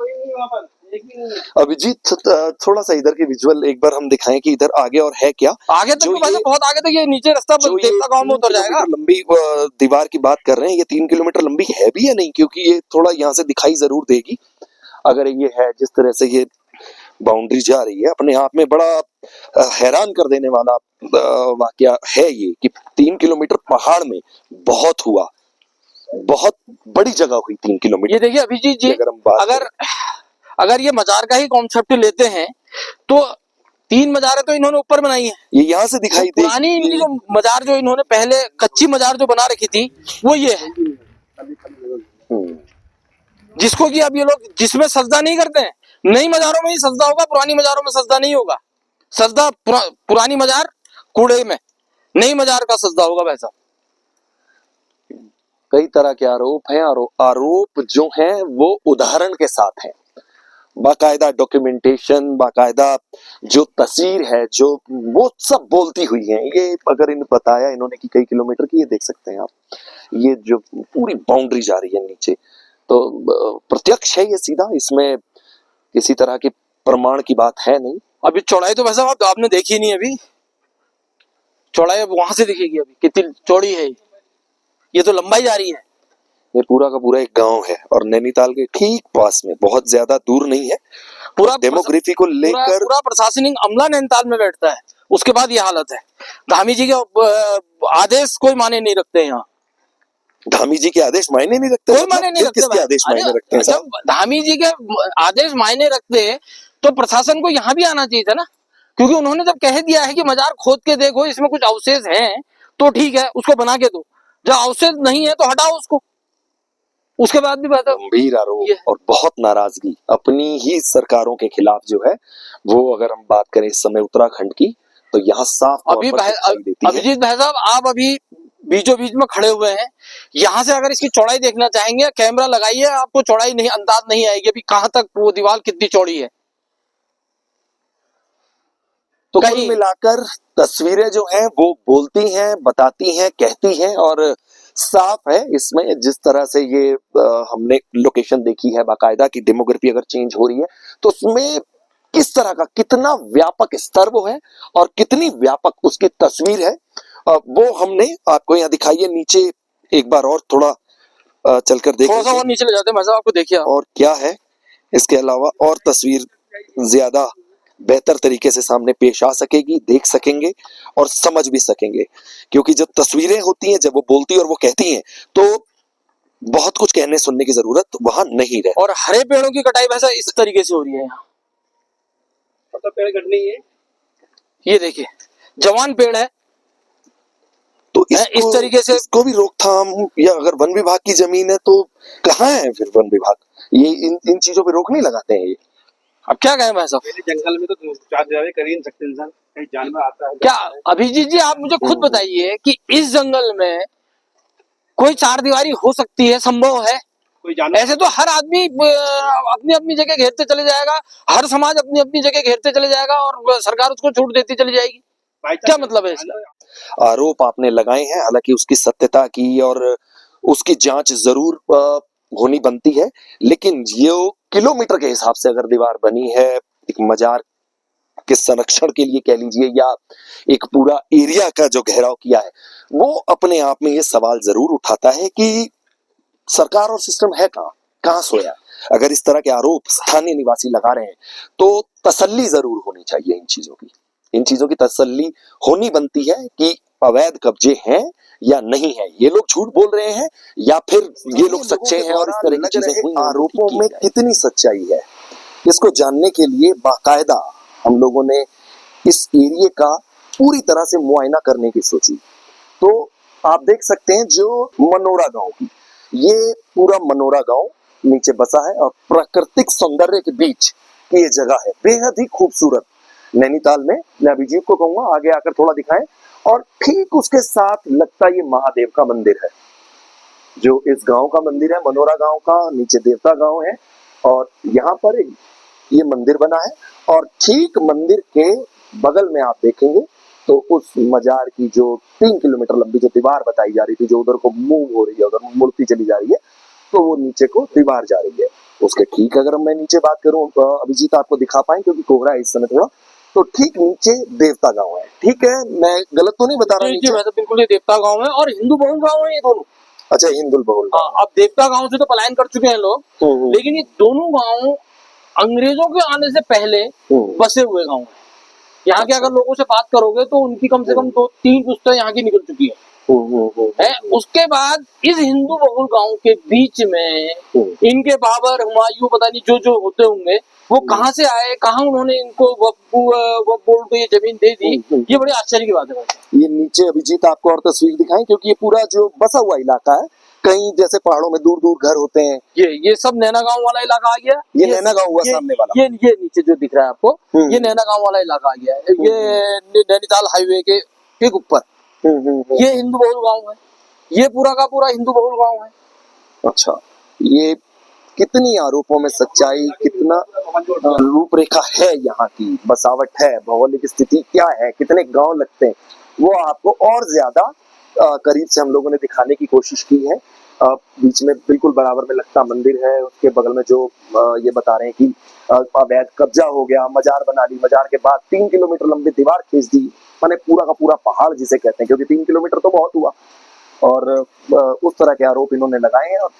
अभिजीत, थोड़ा सा इधर के विजुअल एक बार हम दिखाएं कि इधर आगे और है क्या? आगे तक तो बहुत आगे तक ये नीचे रास्ता देवता गांव में उतर जाएगा। लंबी दीवार की बात कर रहे हैं, ये 3 किलोमीटर लंबी है भी या नहीं? क्योंकि ये थोड़ा यहाँ से दिखाई जरूर देगी। अगर ये है, जिस तरह से ये बाउंड्री जा रही है, अपने आप में बड़ा हैरान कर देने वाला वाकया है ये कि 3 किलोमीटर पहाड़ में बहुत हुआ, बहुत बड़ी जगह हुई 3 किलोमीटर। ये देखिए अभिजीत जी, अगर ये मजार का ही कॉन्सेप्ट लेते हैं तो 3 मजारें तो इन्होंने ऊपर बनाई है। ये यहाँ से दिखाई दे। पुरानी इनकी जो मजार जो इन्होंने पहले कच्ची मजार जो बना रखी थी वो ये है, जिसको कि अब ये लोग जिसमें सजदा नहीं करते हैं। नई मजारों में ही सजदा होगा, पुरानी मजारों में सजदा नहीं होगा। सजदा पुरानी मजार कूड़े में, नई मजार का सजदा होगा वैसा। कई तरह के आरोप हैं और आरोप जो हैं वो उदाहरण के साथ हैं, बाकायदा डॉक्यूमेंटेशन, बाकायदा जो तस्वीर है जो वो सब बोलती हुई है। ये अगर इन्हें बताया इन्होंने कि कई किलोमीटर की, ये देख सकते हैं आप, ये जो पूरी बाउंड्री जा रही है नीचे, तो प्रत्यक्ष है ये सीधा, इसमें किसी तरह की प्रमाण की बात है नहीं। अभी चौड़ाई तो वैसा आपने देखी नहीं, अभी चौड़ाई अब वहां से दिखेगी अभी कितनी चौड़ी है, ये तो लंबाई जा रही है। ये पूरा का पूरा एक गांव है और नैनीताल के ठीक पास में, बहुत ज्यादा दूर नहीं है। पूरा डेमोग्राफी को लेकर पूरा प्रशासनिक अमला नैनीताल में बैठता है, उसके बाद ये हालत है। धामी जी के आदेश कोई माने नहीं रखते यहाँ, धामी जी के आदेश मायने नहीं रखते, कोई मायने नहीं रखते। किसके आदेश मायने रखते हैं साहब? जब धामी जी के आदेश मायने रखते तो प्रशासन को यहाँ भी आना चाहिए था ना, क्योंकि उन्होंने जब कह दिया है कि मजार खोद के देखो इसमें कुछ अवशेष हैं तो ठीक है, उसको बना के दो, जब अवशेष नहीं है तो हटाओ उसको। उसके बाद भी बात गंभीर आरोप और बहुत नाराजगी अपनी ही सरकारों के खिलाफ जो है वो, अगर हम बात करें इस समय उत्तराखंड की, तो यहाँ साफ अभी अभिजीत भाई साहब, आप अभी बीचों बीच में खड़े हुए हैं, यहाँ से अगर इसकी चौड़ाई देखना चाहेंगे, कैमरा लगाइए, आपको चौड़ाई नहीं अंदाज नहीं आएगी अभी कहां तक वो दीवार कितनी चौड़ी है। तो कुल मिलाकर तस्वीरें जो हैं वो बोलती हैं, बताती हैं, कहती हैं, और साफ है इसमें जिस तरह से ये हमने लोकेशन देखी है बाकायदा की डेमोग्राफी अगर चेंज हो रही है तो उसमें किस तरह का, कितना व्यापक स्तर वो है और कितनी व्यापक उसकी तस्वीर है, वो हमने आपको यहाँ दिखाई है। नीचे एक बार और थोड़ा चलकर देख, थोड़ा सा और नीचे ले जाते हैं भाई साहब, आपको देखिए और क्या है इसके अलावा, और तस्वीर ज्यादा बेहतर तरीके से सामने पेश आ सकेगी, देख सकेंगे और समझ भी सकेंगे, क्योंकि जब तस्वीरें होती हैं, जब वो बोलती है और वो कहती हैं, तो बहुत कुछ कहने सुनने की जरूरत वहां नहीं रहे। और हरे पेड़ों की कटाई वैसा इस तरीके से हो रही है यहाँ, मतलब पेड़ कट नहीं है, ये देखिए जवान पेड़ है, तो इस तरीके से इसको भी रोकथाम, या अगर वन विभाग की जमीन है तो कहाँ है फिर वन विभाग? ये इन चीजों पे रोक नहीं लगाते हैं ये। अब क्या कहें भाई साहब, जंगल में तो चार दीवारें कर ही नहीं सकते इंसान, कहीं जानवर आता है क्या? अभिजीत जी आप मुझे खुद बताइए कि इस जंगल में कोई चार दीवारी हो सकती है, संभव है? कोई जानवर ऐसे तो हर आदमी अपनी अपनी जगह घेरते चले जाएगा, हर समाज अपनी अपनी जगह घेरते चले जाएगा और सरकार उसको छूट देती चली जाएगी, क्या मतलब है इसका? आरोप आपने लगाए हैं, हालांकि उसकी सत्यता की और उसकी जांच जरूर होनी बनती है, लेकिन ये किलोमीटर के हिसाब से अगर दीवार बनी है एक मजार के संरक्षण के लिए कह लीजिए, या एक पूरा एरिया का जो घेराव किया है, वो अपने आप में ये सवाल जरूर उठाता है कि सरकार और सिस्टम है कहाँ सोया। अगर इस तरह के आरोप स्थानीय निवासी लगा रहे हैं तो तसल्ली जरूर होनी चाहिए इन चीजों की तसल्ली होनी बनती है कि अवैध कब्जे हैं या नहीं है, ये लोग झूठ बोल रहे हैं या फिर ये लोग सच्चे हैं, और इस तरह की चीजें हुई। आरोपों में कितनी सच्चाई है इसको जानने के लिए बाकायदा हम लोगों ने इस एरिया का पूरी तरह से मुआयना करने की सोची। तो आप देख सकते हैं जो मनोरा गांव की, ये पूरा मनोरा गांव नीचे बसा है और प्राकृतिक सौंदर्य के बीच की ये जगह है, बेहद ही खूबसूरत नैनीताल में। मैं अभिजीत को कहूंगा आगे आकर थोड़ा दिखाएं, और ठीक उसके साथ लगता ये महादेव का मंदिर है, जो इस गांव का मंदिर है, मनोरा गांव का, नीचे देवता गांव है, और यहाँ पर ये मंदिर बना है। और ठीक मंदिर के बगल में आप देखेंगे तो उस मजार की जो 3 किलोमीटर लंबी जो दीवार बताई जा रही थी, जो उधर को मूव हो रही है, उधर मुड़ती चली जा रही है, तो वो नीचे को दीवार जा रही है उसके ठीक। अगर मैं नीचे बात करूं, अभिजीत आपको दिखा पाए क्योंकि कोहरा है इस समय थोड़ा, तो ठीक नीचे देवता गांव है। ठीक है, मैं गलत तो नहीं बता रहा? जी वैसे बिल्कुल ये देवता गांव है और हिंदू बहुल गांव है ये दोनों। अच्छा, हिंदू बहुल। हाँ, अब देवता गांव से तो पलायन कर चुके हैं लोग, लेकिन ये दोनों गांव अंग्रेजों के आने से पहले बसे हुए गांव है। यहाँ के अगर लोगों से बात करोगे तो उनकी कम से कम 2-3 पुश्तें यहाँ की निकल चुकी है। उसके बाद इस हिंदू बहुल गांव के बीच में इनके बाबर, हुमायूं, पता नहीं जो जो होते होंगे वो कहाँ से आए, कहाँ उन्होंने इनको बोर्ड को ये जमीन दे दी, ये बड़ी आश्चर्य की बात है। ये नीचे अभिजीत आपको और तस्वीर दिखाएं, क्योंकि ये पूरा जो बसा हुआ इलाका है, कहीं जैसे पहाड़ों में दूर दूर घर होते हैं, ये सब नैना गांव वाला इलाका आ गया। ये नैना गांव हुआ सामने वाला, ये नीचे जो दिख रहा है आपको, ये नैना गांव वाला इलाका आ गया है। ये नैनीताल हाईवे के ठीक ऊपर ये हिंदू बहुल गांव है। ये पूरा का पूरा हिंदू बहुल गांव है। अच्छा, ये कितनी आरोपों में सच्चाई, कितना रूपरेखा है यहाँ की, बसावट है, भौगोलिक स्थिति क्या है, कितने गांव लगते हैं, वो आपको और ज्यादा करीब से हम लोगों ने दिखाने की कोशिश की है। बीच में बिल्कुल बराबर में लगता मंदिर है, उसके बगल में जो ये बता रहे हैं कि अवैध कब्जा हो गया, मजार बना ली, मजार के बाद 3 किलोमीटर लंबी दीवार खींच दी, माने पूरा का पूरा पहाड़ जिसे कहते हैं, क्योंकि 3 किलोमीटर तो बहुत हुआ। और उस तरह के आरोप इन्होंने लगाए हैं। और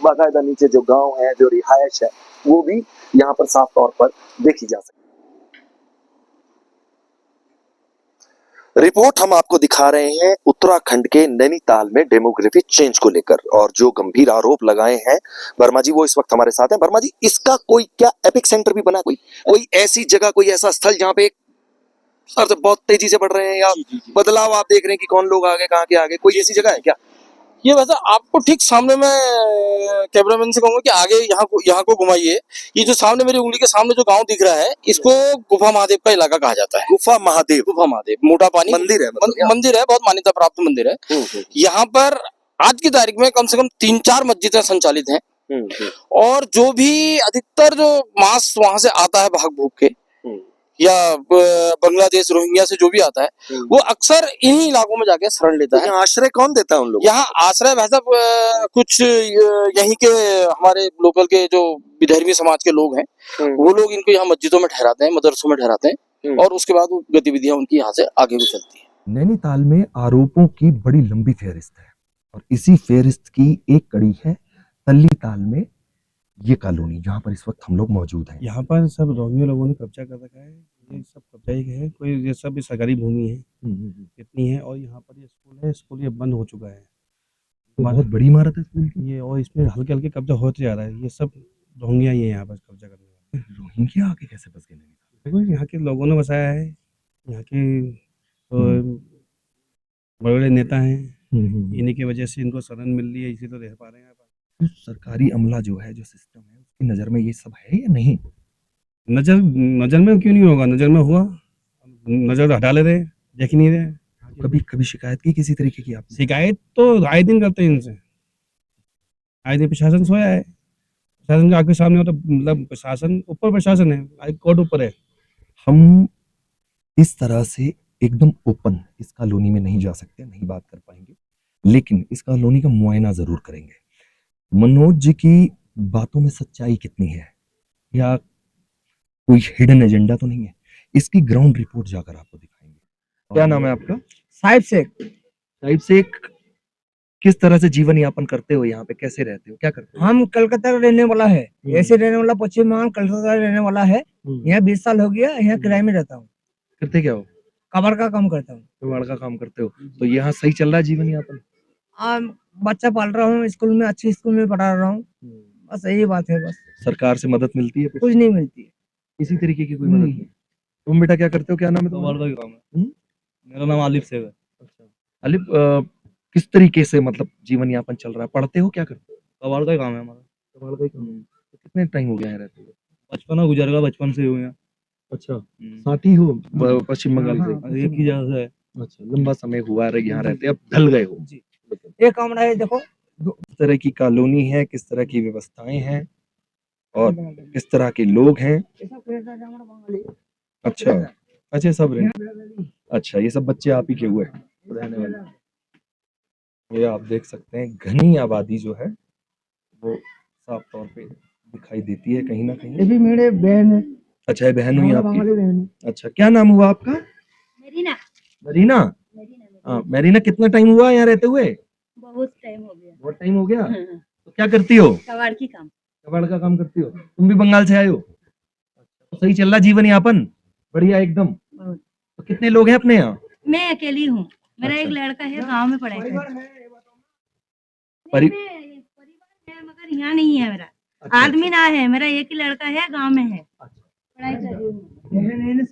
बाकायदा नीचे जो गांव है, जो रिहायश है, वो भी यहाँ पर साफ तौर पर देखी जा सकती है। रिपोर्ट हम आपको दिखा रहे हैं उत्तराखंड के नैनीताल में डेमोग्राफी चेंज को लेकर, और जो गंभीर आरोप लगाए हैं वर्मा जी, वो इस वक्त हमारे साथ हैं। वर्मा जी, इसका कोई क्या एपिक सेंटर भी बना, कोई ऐसी जगह, कोई ऐसा स्थल जहाँ पे सर बहुत तेजी से बढ़ रहे हैं, या बदलाव आप देख रहे हैं कि कौन लोग आगे, कहाँ के आगे, कोई ऐसी जगह है क्या? ये वैसा आपको ठीक सामने में कैमरामैन से कहूंगा कि आगे यहाँ को घुमाइए। ये जो सामने मेरी उंगली के सामने जो गांव दिख रहा है, इसको गुफा महादेव का इलाका कहा जाता है। गुफा महादेव मोटा पानी मंदिर है, मंदिर है, बहुत मान्यता प्राप्त मंदिर है। यहाँ पर आज की तारीख में कम से कम 3-4 मस्जिदें संचालित हैं, और जो भी अधिकतर जो मांस वहां से आता है भाग भूग के, या बांग्लादेश रोहिंग्या से जो भी आता है, वो अक्सर इन्हीं इलाकों में जाके शरण लेता है। आश्रय कौन देता है उन लोगों? यहाँ आश्रय वैसा कुछ यहीं के हमारे लोकल के जो विधर्मी समाज के लोग हैं, वो लोग इनको यहाँ मस्जिदों में ठहराते हैं, मदरसों में ठहराते हैं, और उसके बाद गतिविधियां उनकी यहाँ से आगे भी चलती है। नैनीताल में आरोपों की बड़ी लंबी फेहरिस्त है, और इसी फेहरिस्त की एक कड़ी है तल्लीताल में ये कॉलोनी, जहाँ पर इस वक्त हम लोग मौजूद हैं। यहाँ पर सब रोहिंग्या लोगों ने कब्जा कर रखा है। ये सब कब्जा ही है, कोई ये सब सरकारी भूमि है इतनी है। और यहाँ पर ये स्कूल है, स्कूल ये बंद हो चुका है। बहुत बड़ी इमारत है स्कूल की ये, और इसमें हल्के हल्के कब्जा होते जा रहा है। ये सब रोहिंग्या ही है यहाँ पर कब्जा करने वाले। रोहिंग्या आके कैसे बस गए? देखो, यहाँ के लोगों ने बसाया है, यहाँ के बड़े बड़े नेता हैं, इन्हीं की वजह से इनको शरण मिल रही है, इसी तो रह पा रहे हैं। सरकारी अमला जो है, जो सिस्टम है, उसकी नजर में ये सब है या नहीं? नजर में क्यों नहीं होगा? नजर में हुआ, नजर हटा ले रहे, देख ही नहीं रहे। कभी शिकायत की किसी तरीके की आपने? शिकायत तो आए दिन करते हैं इनसे, आए दिन। प्रशासन सोया है, प्रशासन के आगे सामने हो तो मतलब प्रशासन ऊपर, प्रशासन है, कोर्ट ऊपर है। हम इस तरह से एकदम ओपन इस कॉलोनी में नहीं जा सकते, नहीं बात कर पाएंगे, लेकिन इस कॉलोनी का मुआयना जरूर करेंगे। मनोज जी की बातों में सच्चाई कितनी है, या कोई हिडन एजेंडा तो नहीं है, इसकी ग्राउंड रिपोर्ट जाकर आपको दिखाएंगे। क्या नाम है आपका? साहिब शेख। साहिब शेख, किस तरह से जीवन यापन करते हो यहाँ पे, कैसे रहते हो, क्या करते हो? हम कलकत्ता का रहने वाला है, ऐसे रहने वाला पश्चिम बंगाल कलकत्ता रहने वाला है। यहाँ 20 साल हो गया, यहाँ किराए में रहता हूँ। करते क्या हो? कबाड़ का काम करता हूँ। कबाड़ का काम करते हो, तो यहाँ सही चल रहा है जीवन यापन? बच्चा पाल रहा हूँ, स्कूल में, अच्छी स्कूल में पढ़ा रहा हूँ, बस यही बात है। बस सरकार से मदद मिलती है? कुछ नहीं मिलती है, किसी तरीके की कोई मदद नहीं। तुम बेटा क्या करते हो, क्या नाम है तुम्हारा? काम है। मेरा नाम आलिफ शेख है। अच्छा आलिफ, किस तरीके से मतलब जीवन यापन चल रहा है? पढ़ते हो, क्या करते हो? कबाड़ का काम है हमारा। कबाड़ का काम। तो कितने टाइम हो गया है रहते हुए? बचपन गुजर गया, बचपन से हुए हैं। अच्छा, साथी हो पश्चिम बंगाल से? एक ही जगह से है। अच्छा, लंबा समय हुआ है यहाँ रहते, अब ढल गए हो? ये कमरा है, देखो किस तरह की कॉलोनी है, किस तरह की व्यवस्थाएं हैं, और किस तरह के लोग हैं। अच्छा अच्छा, सब रहे। अच्छा, ये सब बच्चे आप ही के हुए रहने वाले। ये आप देख सकते हैं, घनी आबादी जो है वो साफ तौर पे दिखाई देती है कहीं ना कहीं। ये भी मेरे बहन है। अच्छा, ये बहन हुई आपकी? अच्छा, क्या नाम हुआ आपका? मेरीना। मरीना? हाँ, मेरीना, कितना टाइम हुआ यहाँ रहते हुए? बहुत टाइम हो गया। बहुत टाइम हो गया। तो क्या करती हो? कबाड़ की काम। कबाड़ का काम करती हो? तुम भी बंगाल से आए हो? तो सही चल रहा जीवन यापन? बढ़िया एकदम। तो कितने लोग हैं अपने यहाँ? मैं अकेली हूँ, मेरा एक लड़का है, गांव में पढ़ाई करता है। परिवार है मगर यहाँ नहीं है मेरा। आदमी ना है, मेरा एक ही लड़का है, गांव में है, पढ़ाई कर रही हूँ।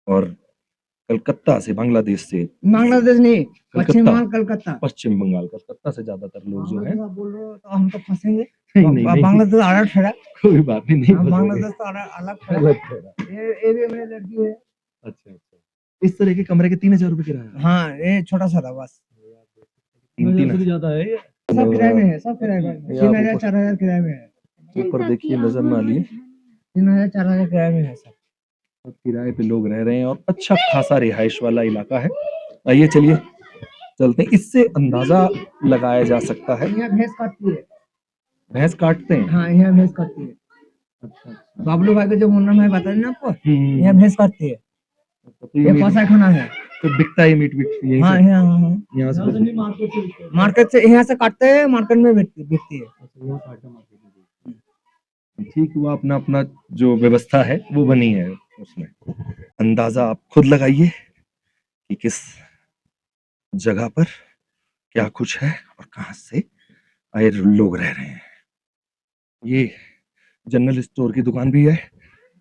और कलकत्ता से, बांग्लादेश से? बांग्लादेश नहीं, पश्चिम बंगाल कलकत्ता। पश्चिम बंगाल कलकत्ता से ज्यादातर लोग जो है। बोल रहे हो तो हम तो फंसेंगे। नहीं, बांग्लादेश अलग ठहरा। कोई बात नहीं, बांग्लादेश तो अलग ठहरा। ये भी मेरी लड़की है। अच्छा, इस तरह के कमरे के 3000 रुपए किराया? हाँ, ये छोटा सा था बस। 3-3 ज्यादा है ये। सब किराए में है, सब किराए में है। ये आप 3000 ऊपर- 4000 किराए में है। ऊपर देखिए नजर ना लिए 3000 4000 किराए में है सब। किराए पे लोग रह रहे हैं और अच्छा खासा रिहाइश वाला इलाका है। आइए चलिए चलते हैं। इससे अंदाजा लगाया जा सकता है। यहाँ भैंस काटती है। भैंस काटते हैं। हाँ, यहाँ भैंस काटती है। अच्छा बाबलू भाई का जो मुन्ना भाई बता रहे ना आपको, हम्म। यहाँ भैंस काटती है। तो ये कौसा खाना है। तो बिकता है मीट यहीं हाँ, से हाँ। यहाँ से मार्केट से यहाँ से काटते हैं, मार्केट में बिकती है। ठीक हुआ, अपना अपना जो व्यवस्था है वो बनी है उसमें। अंदाजा आप खुद लगाइए कि किस जगह पर क्या कुछ है और कहां से आए लोग रह रहे हैं। ये जनरल स्टोर की दुकान भी है।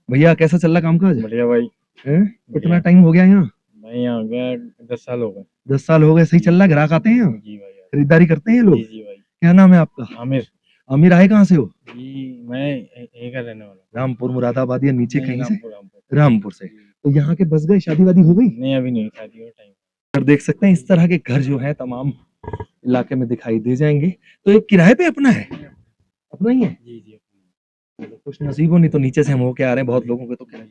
भैया कैसा चल रहा कामकाज? बढ़िया भाई। कितना टाइम हो गया यहाँ? भाई यहाँ हो गया 10 साल हो गए। 10 साल हो गए। सही चल रहा? ग्राहक आते हैं यहाँ? जी भाई। खरीदारी करते हैं ये लोग? जी भाई। क्या नाम है आपका? आमिर। आमिर, आए कहाँ से हो? जी मैं यहीं का रहने वाला। रामपुर मुरादाबाद या नीचे कहीं से? रामपुर। रामपुर से। तो यहाँ के बस गए, शादी वादी हो गई? नहीं अभी नहीं, शादी का टाइम। और देख सकते हैं इस तरह के घर जो है तमाम इलाके में दिखाई दे जाएंगे। तो एक किराए पे अपना है? अपना ही है? जी जी। कुछ नसीब हो, नहीं तो नीचे से हम होके आ रहे हैं, बहुत लोगों के तो किराए।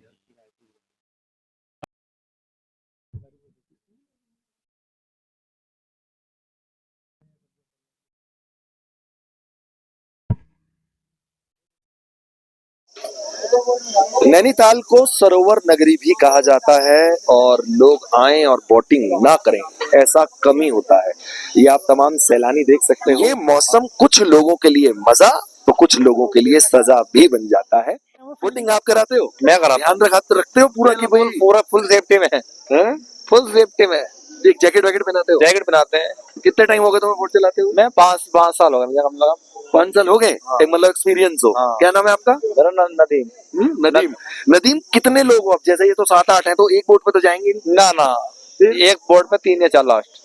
नैनीताल को सरोवर नगरी भी कहा जाता है और लोग आए और बोटिंग ना करें ऐसा कम ही होता है। ये आप तमाम सैलानी देख सकते हो। ये मौसम कुछ लोगों के लिए मजा तो कुछ लोगों के लिए सजा भी बन जाता है। बोटिंग आप कराते हो? मैं करा ध्यान रखते हो पूरा कि भाई पूरा फुल सेफ्टी में है। फुल सेफ्टी में। एक जैकेट वैकेट पहनाते हो? जैकेट पहनाते हैं। कितने टाइम हो गए तुम्हें बोट चलाते हो? मैं 5 साल हो गए मुझे कम लगा। 5 साल हो गए। एक मतलब एक्सपीरियंस हो। हाँ। क्या नाम है आपका? मेरा नाम नदीम। नदीम। नदीम, कितने लोग हो? अब जैसे ये तो 7-8 हैं, तो एक बोट पे तो जाएंगे नहीं? ना एक बोर्ड पे 3 या 4 लास्ट।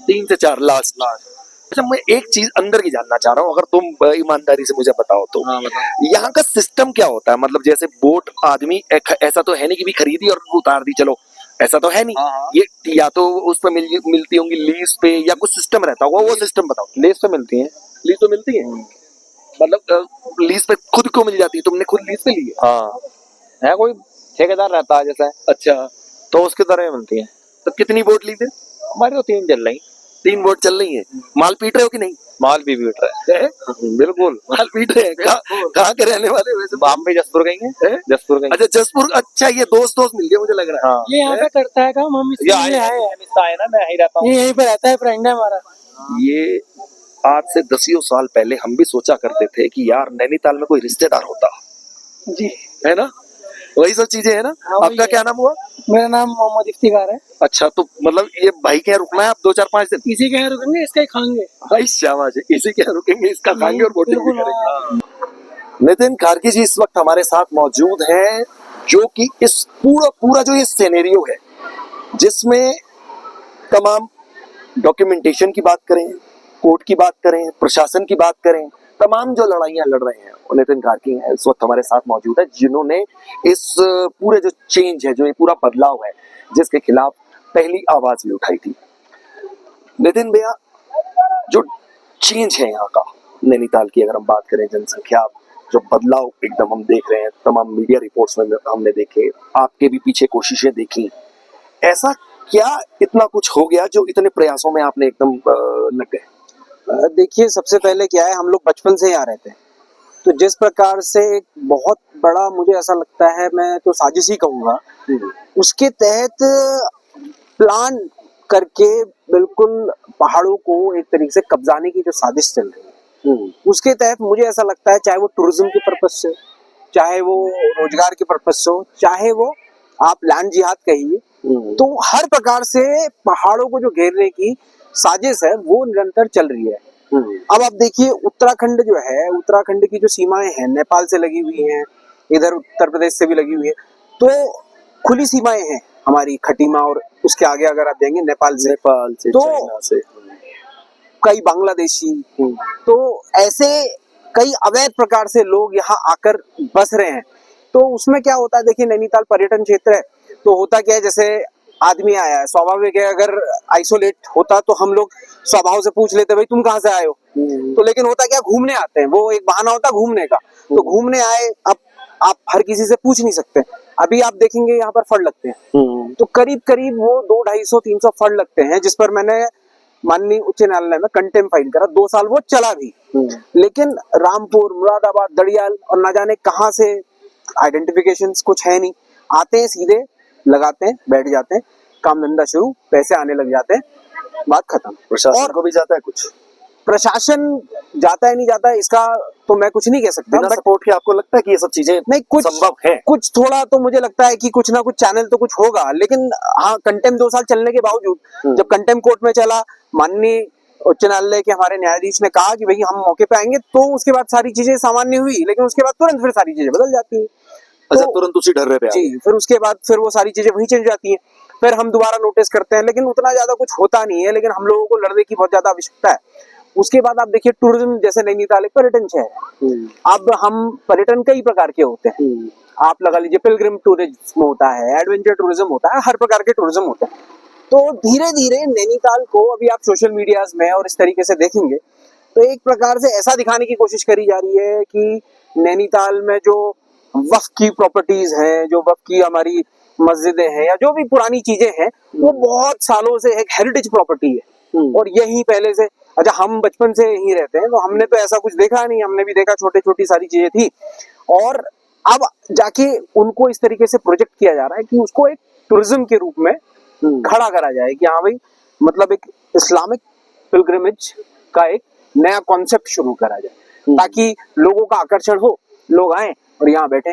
3 से 4 लास्ट। अच्छा, मैं एक चीज अंदर की जानना चाह रहा हूँ, अगर तुम ईमानदारी से मुझे बताओ तो। यहाँ का सिस्टम क्या होता है? मतलब जैसे बोट आदमी ऐसा तो है नहीं कि भी खरीदी और उतार दी चलो, ऐसा तो है नहीं। ये या तो उस पर मिलती होंगी लीज पे या कुछ सिस्टम रहता होगा, वो सिस्टम बताओ। लीज पे मिलती है। लीज तो मिलती है? मतलब लीज पे खुद को मिल जाती है? तुमने खुद लीज पे ली है? हाँ है, कोई ठेकेदार रहता है जैसे। अच्छा, तो उसकी तरह मिलती है। तो कितनी बोट ली थे? हमारी तो 3 चल रही। 3 बोट चल रही है। माल पीट रहे हो कि नहीं? माल भी पीट रहा है। बिल्कुल माल पीट रहे हैं। कहाँ के रहने वाले हो वैसे? बॉम्बे जसपुर गई है। जसपुर गई। अच्छा, जसपुर। अच्छा, ये दोस्त मिल गए मुझे लग रहा है। हाँ। ये यहाँ पे करता है काम, हम इसलिए आए है ना, मैं यहीं रहता हूँ। ये यहीं पे रहता है, फ्रेंड है हमारा। ये आज से 10 साल पहले हम भी सोचा करते थे कि यार नैनीताल में कोई रिश्तेदार होता। जी है ना? वही सब चीजें है ना? आपका क्या नाम हुआ? मेरा नाम मोहम्मद इफ्तिकार है। अच्छा, तो मतलब ये भाई के यहाँ रुकना है आप 2-4-5 दिन? इसी के यहाँ रुकेंगे, इसका ही खाएंगे। भाई शाबाश है, इसी के यहाँ रुकेंगे, इसका खाएंगे और बोटिंग भी करेंगे। नितिन कार्की जी इस वक्त हमारे साथ मौजूद हैं, जो कि इस पूरा जो ये सिनेरियो है, जिसमें तमाम डॉक्यूमेंटेशन की बात करें, कोर्ट की बात करें, प्रशासन की बात करें, तमाम जो लड़ाइयां लड़ रहे हैं, नितिन कार्की हैं इस वक्त हमारे साथ मौजूद है, जिन्होंने इस पूरे जो चेंज है, जो ये पूरा बदलाव है, जिसके खिलाफ पहली आवाज भी उठाई थी। नितिन भैया, जो चेंज है यहाँ का नैनीताल की, अगर हम बात करें जनसंख्या, जो बदलाव एकदम हम देख रहे हैं, तमाम मीडिया रिपोर्ट्स में हमने देखे, आपके भी पीछे कोशिशें देखी, ऐसा क्या इतना कुछ हो गया जो इतने प्रयासों में आपने एकदम लग गए? देखिए, सबसे पहले क्या है, हम लोग बचपन से यहाँ रहते हैं, तो जिस प्रकार से एक बहुत बड़ा, मुझे ऐसा लगता है, मैं तो साजिश ही कहूँगा, उसके तहत प्लान करके बिल्कुल पहाड़ों को एक तरीके से कब्जाने की जो साजिश चल रही है, उसके तहत मुझे ऐसा लगता है, चाहे वो टूरिज्म के पर्पज से, चाहे वो रोजगार के पर्पज से हो, चाहे वो आप लैंड जिहाद कहिए, तो हर प्रकार से पहाड़ों को जो घेरने की साजिश है वो निरंतर चल रही है। अब आप देखिए, उत्तराखंड जो है, उत्तराखंड की जो सीमाएं हैं नेपाल से लगी हुई हैं, इधर उत्तर प्रदेश से भी लगी हुई है, तो खुली सीमाएं हैं हमारी खटीमा, और उसके आगे अगर आप देंगे नेपाल से तो चाइना से कई बांग्लादेशी, तो ऐसे कई अवैध प्रकार से लोग यहाँ आकर बस रहे हैं। तो उसमें क्या होता है, देखिए नैनीताल पर्यटन क्षेत्र है, तो होता क्या है, जैसे आदमी आया है, स्वाभाविक है अगर आइसोलेट होता तो हम लोग स्वभाव से पूछ लेते भाई तुम कहाँ से आए हो, तो लेकिन होता क्या, घूमने आते हैं, वो एक बहाना होता है घूमने का, तो घूमने आए, अब आप हर किसी से पूछ नहीं सकते। अभी आप देखेंगे यहाँ पर फंड लगते हैं, तो करीब करीब वो 200-250-300 फंड लगते हैं, जिस पर मैंने माननीय उच्च न्यायालय में कंटेम्प्ट फाइल करा, 2 साल वो चला भी। लेकिन रामपुर, मुरादाबाद, दड़ियाल और ना जाने कहां से आइडेंटिफिकेशंस कुछ है नहीं, आते हैं सीधे लगाते हैं, बैठ जाते हैं, काम धंधा शुरू, पैसे आने लग जाते हैं, बात खत्म। प्रशासन को भी जाता है कुछ? प्रशासन जाता है नहीं जाता है इसका तो मैं कुछ नहीं कह सकता, बिना सपोर्ट के आपको लगता है कि ये सब चीजें नहीं कुछ संभव है? कुछ थोड़ा तो मुझे लगता है कि कुछ ना कुछ चैनल तो कुछ होगा, लेकिन हाँ कंटेम्प्ट 2 साल चलने के बावजूद जब कंटेम्प्ट कोर्ट में चला, माननीय उच्च न्यायालय के हमारे न्यायाधीश ने कहा कि भाई हम मौके पे आएंगे, तो उसके बाद सारी चीजें सामान्य हुई, लेकिन उसके बाद तुरंत फिर सारी चीजें बदल जाती है। अच्छा, तुरंत उसी ढर्रे पे जी, फिर उसके बाद फिर वो सारी चीजें वहीं चल जाती हैं, फिर हम दोबारा नोटिस करते हैं, लेकिन उतना ज्यादा कुछ होता नहीं है, लेकिन हम लोगों को लड़ने की बहुत ज्यादा आवश्यकता है। उसके बाद आप देखिए टूरिज्म, जैसे नैनीताल एक पर्यटन शहर है, अब हम पर्यटन कई प्रकार के होते हैं, आप लगा लीजिए पिलग्रिम टूरिज्म होता है, एडवेंचर टूरिज्म होता है, हर प्रकार के टूरिज्म होते हैं। तो धीरे धीरे नैनीताल को अभी आप सोशल मीडियाज में और इस तरीके से देखेंगे तो एक प्रकार से ऐसा दिखाने की कोशिश करी जा रही है कि नैनीताल में जो वक्फ की प्रॉपर्टीज हैं, जो वक्फ की हमारी मस्जिदें हैं या जो भी पुरानी चीजें हैं, वो बहुत सालों से एक हेरिटेज प्रॉपर्टी है और यही पहले से, अच्छा हम बचपन से यहीं रहते हैं तो हमने तो ऐसा कुछ देखा नहीं, हमने भी देखा छोटे छोटी सारी चीजें थी, और अब जाके उनको इस तरीके से प्रोजेक्ट किया जा रहा है कि उसको एक टूरिज्म के रूप में खड़ा करा जाए कि हाँ भाई मतलब एक इस्लामिक पिलग्रिमेज का एक नया कॉन्सेप्ट शुरू करा जाए ताकि लोगों का आकर्षण हो, लोग आए और यहाँ बैठे।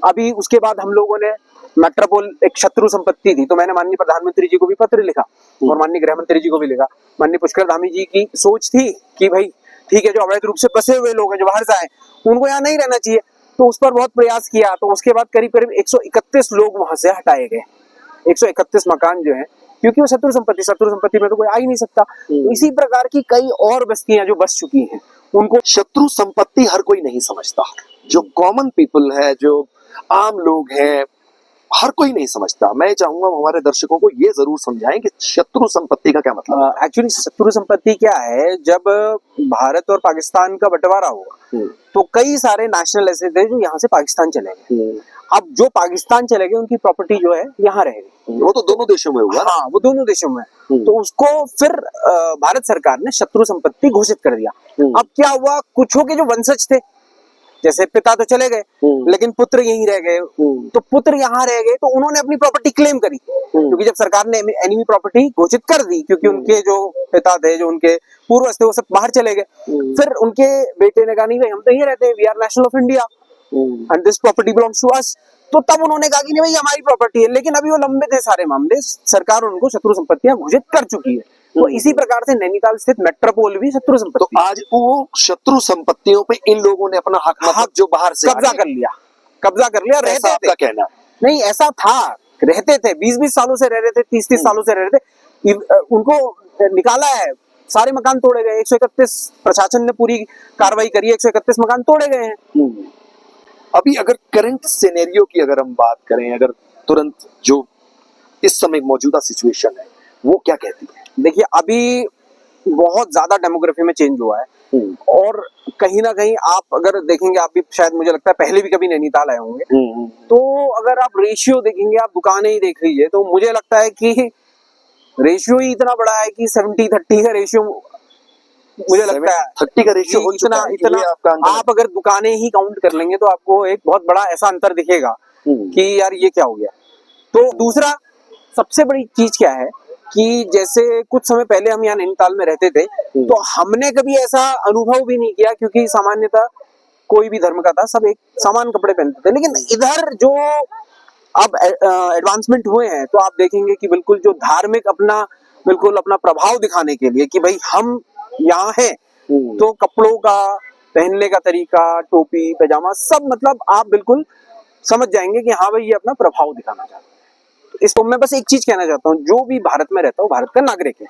अभी उसके बाद हम लोगों ने मेट्रोपोल एक शत्रु संपत्ति थी, तो मैंने माननीय प्रधानमंत्री जी को भी पत्र लिखा और माननीय गृह मंत्री जी को भी लिखा। माननीय पुष्कर धामी जी की सोच थी कि भाई ठीक है, जो अवैध रूप से बसे हुए लोग हैं, जो बाहर से आए, उनको यहाँ नहीं रहना चाहिए, तो उस पर बहुत प्रयास किया। तो उसके बाद करीब करीब 131 लोग वहां से हटाए गए, 131 मकान जो है, क्योंकि वो शत्रु संपत्ति में तो कोई आ ही नहीं सकता। तो इसी प्रकार की कई और बस्तियां जो बस चुकी हैं, उनको शत्रु संपत्ति हर कोई नहीं समझता, जो कॉमन पीपल है, जो आम लोग हैं, हर कोई नहीं समझता। मैं चाहूंगा हमारे दर्शकों को ये जरूर समझाएं कि शत्रु संपत्ति का क्या मतलब है। एक्चुअली शत्रु संपत्ति क्या है, जब भारत और पाकिस्तान का बंटवारा हुआ तो कई सारे नेशनल ऐसे थे जो यहाँ से पाकिस्तान चले गए। अब जो पाकिस्तान चले गए उनकी प्रॉपर्टी जो है यहाँ रह गई, वो तो दोनों देशों में हुआ। हाँ, वो दोनों देशों में। तो उसको फिर भारत सरकार ने शत्रु संपत्ति घोषित कर दिया। अब क्या हुआ, कुछों के जो वंशज थे, जैसे पिता तो चले गए लेकिन पुत्र यहीं रह गए, तो पुत्र यहाँ रह गए, तो उन्होंने अपनी प्रॉपर्टी क्लेम करी, क्योंकि जब सरकार ने एनिमी प्रॉपर्टी घोषित कर दी, क्योंकि उनके जो पिता थे, जो उनके पूर्वज थे, वो सब बाहर चले गए। फिर उनके बेटे ने कहा नहीं भाई हम तो यहीं रहते हैं, we are national of India and this property belongs to us. तो तब उन्होंने कहा कि नहीं भाई हमारी प्रॉपर्टी है, लेकिन अभी वो लंबित है सारे मामले, सरकार उनको शत्रु संपत्तियां घोषित कर चुकी है। तो इसी प्रकार से नैनीताल स्थित मेट्रोपोल भी शत्रु संपत्ति। तो आज वो शत्रु संपत्तियों पे इन लोगों ने अपना हक जो बाहर से कब्जा कर लिया, रहते थे। आपका कहना है? नहीं, ऐसा था, रहते थे, 20-20 सालों से रह रहे थे, 30-30 सालों से रह रहे थे, उनको निकाला है, सारे मकान तोड़े गए। 131 प्रशासन ने पूरी कार्रवाई करी, 131 मकान तोड़े गए हैं। अभी अगर करंट सिनेरियो की अगर हम बात करें, अगर तुरंत जो इस समय मौजूदा सिचुएशन है वो क्या कहती है? देखिए अभी बहुत ज्यादा डेमोग्राफी में चेंज हुआ है और कहीं ना कहीं आप अगर देखेंगे, आप भी शायद मुझे लगता है पहले भी कभी नैनीताल आए होंगे, तो अगर आप रेशियो देखेंगे, आप दुकानें ही देख लीजिए, तो मुझे लगता है कि रेशियो ही इतना बड़ा है कि 70-30 का रेशियो मुझे लगता है, 30 का रेशियो हो चुका है। इतना आप अगर दुकानें ही काउंट कर लेंगे तो आपको एक बहुत बड़ा ऐसा अंतर दिखेगा कि यार ये क्या हो गया। तो दूसरा सबसे बड़ी चीज क्या है कि जैसे कुछ समय पहले हम यहाँ नैनीताल में रहते थे, तो हमने कभी ऐसा अनुभव भी नहीं किया, क्योंकि सामान्यतः कोई भी धर्म का था, सब एक समान कपड़े पहनते थे। लेकिन इधर जो अब एडवांसमेंट हुए हैं, तो आप देखेंगे कि बिल्कुल जो धार्मिक बिल्कुल अपना प्रभाव दिखाने के लिए कि भाई हम यहाँ हैं, तो कपड़ों का, पहनने का तरीका, टोपी, पैजामा, सब मतलब आप बिल्कुल समझ जाएंगे कि हाँ भाई ये अपना प्रभाव दिखाना चाहते हैं। इसको मैं बस एक चीज कहना चाहता हूँ, जो भी भारत में रहता है वो भारत का नागरिक है,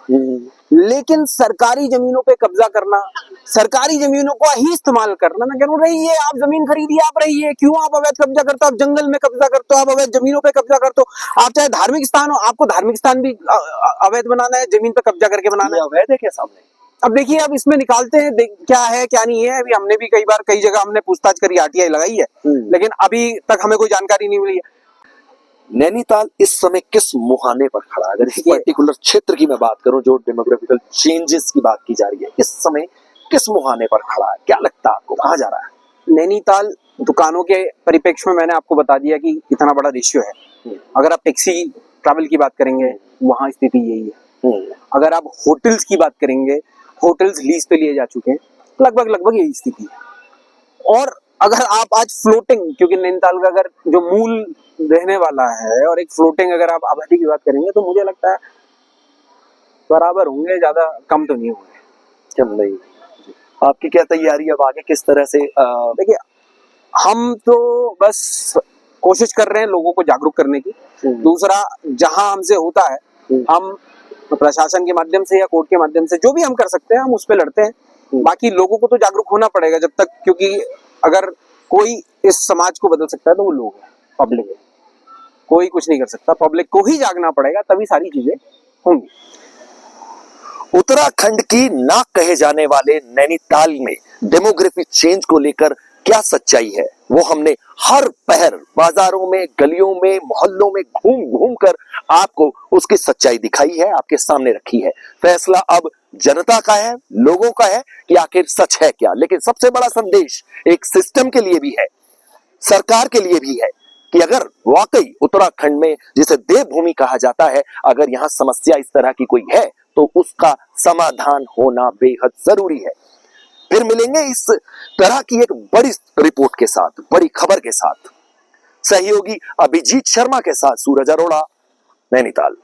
लेकिन सरकारी जमीनों पे कब्जा करना, सरकारी जमीनों को ही इस्तेमाल करना, मैं कह रहा हूँ रहिए, आप जमीन खरीदिए, आप रहिए, क्यों आप अवैध कब्जा करते हो, आप जंगल में कब्जा करते हो, आप अवैध जमीनों पे कब्जा करते हो, आप चाहे धार्मिक स्थान हो, आपको धार्मिक स्थान भी अवैध बनाना है, जमीन पे कब्जा करके बनाना है, अवैध है क्या सामने? अब देखिए, अब इसमें निकालते हैं क्या है क्या नहीं है। अभी हमने भी कई बार कई जगह हमने पूछताछ करी, आरटीआई लगाई है, लेकिन अभी तक हमें कोई जानकारी नहीं मिली है। नैनीताल इस समय किस मुहाने पर खड़ा है? अगर इस पर्टिकुलर क्षेत्र की मैं बात करूं, जो डेमोग्राफिकल चेंजेस की बात की जा रही है, इस समय किस मुहाने पर खड़ा है? क्या लगता है आपको, कहाँ जा रहा है? नैनीताल दुकानों के परिप्रेक्ष्य में मैंने आपको बता दिया कि इतना बड़ा रेशियो है। अगर आप टैक्सी ट्रैवल की बात करेंगे, वहां स्थिति यही है। अगर आप होटल्स की बात करेंगे, होटल्स लीज पे लिए जा चुके हैं, लगभग यही स्थिति है। और अगर आप आज फ्लोटिंग, क्योंकि नैनीताल का अगर जो मूल रहने वाला है, और एक फ्लोटिंग अगर आप आबादी की बात करेंगे, तो मुझे लगता है बराबर होंगे, ज्यादा कम तो नहीं होंगे। कम नहीं। आपकी क्या तैयारी है अब आगे, किस तरह से? देखिए, हम तो बस कोशिश कर रहे हैं लोगों को जागरूक करने की। दूसरा, जहां हमसे होता है, हम प्रशासन के माध्यम से या कोर्ट के माध्यम से जो भी हम कर सकते हैं, हम उस पर लड़ते हैं। बाकी लोगों को तो जागरूक होना पड़ेगा जब तक, क्योंकि अगर कोई इस समाज को बदल सकता है तो वो लोग हैं, पब्लिक है। कोई कुछ नहीं कर सकता, पब्लिक को ही जागना पड़ेगा, तभी सारी चीजें होंगी। उत्तराखंड की नाक कहे जाने वाले नैनीताल में डेमोग्राफी चेंज को लेकर क्या सच्चाई है, वो हमने हर पहर बाजारों में, गलियों में, मोहल्लों में घूम घूम कर आपको उसकी सच्चाई दिखाई है, आपके सामने रखी है। फैसला अब जनता का है, लोगों का है कि आखिर सच है क्या। लेकिन सबसे बड़ा संदेश एक सिस्टम के लिए भी है, सरकार के लिए भी है, कि अगर वाकई उत्तराखंड में, जिसे देवभूमि कहा जाता है, अगर यहाँ समस्या इस तरह की कोई है, तो उसका समाधान होना बेहद जरूरी है। फिर मिलेंगे इस तरह की एक बड़ी रिपोर्ट के साथ, बड़ी खबर के साथ। सहयोगी अभिजीत शर्मा के साथ सूरज अरोड़ा, नैनीताल।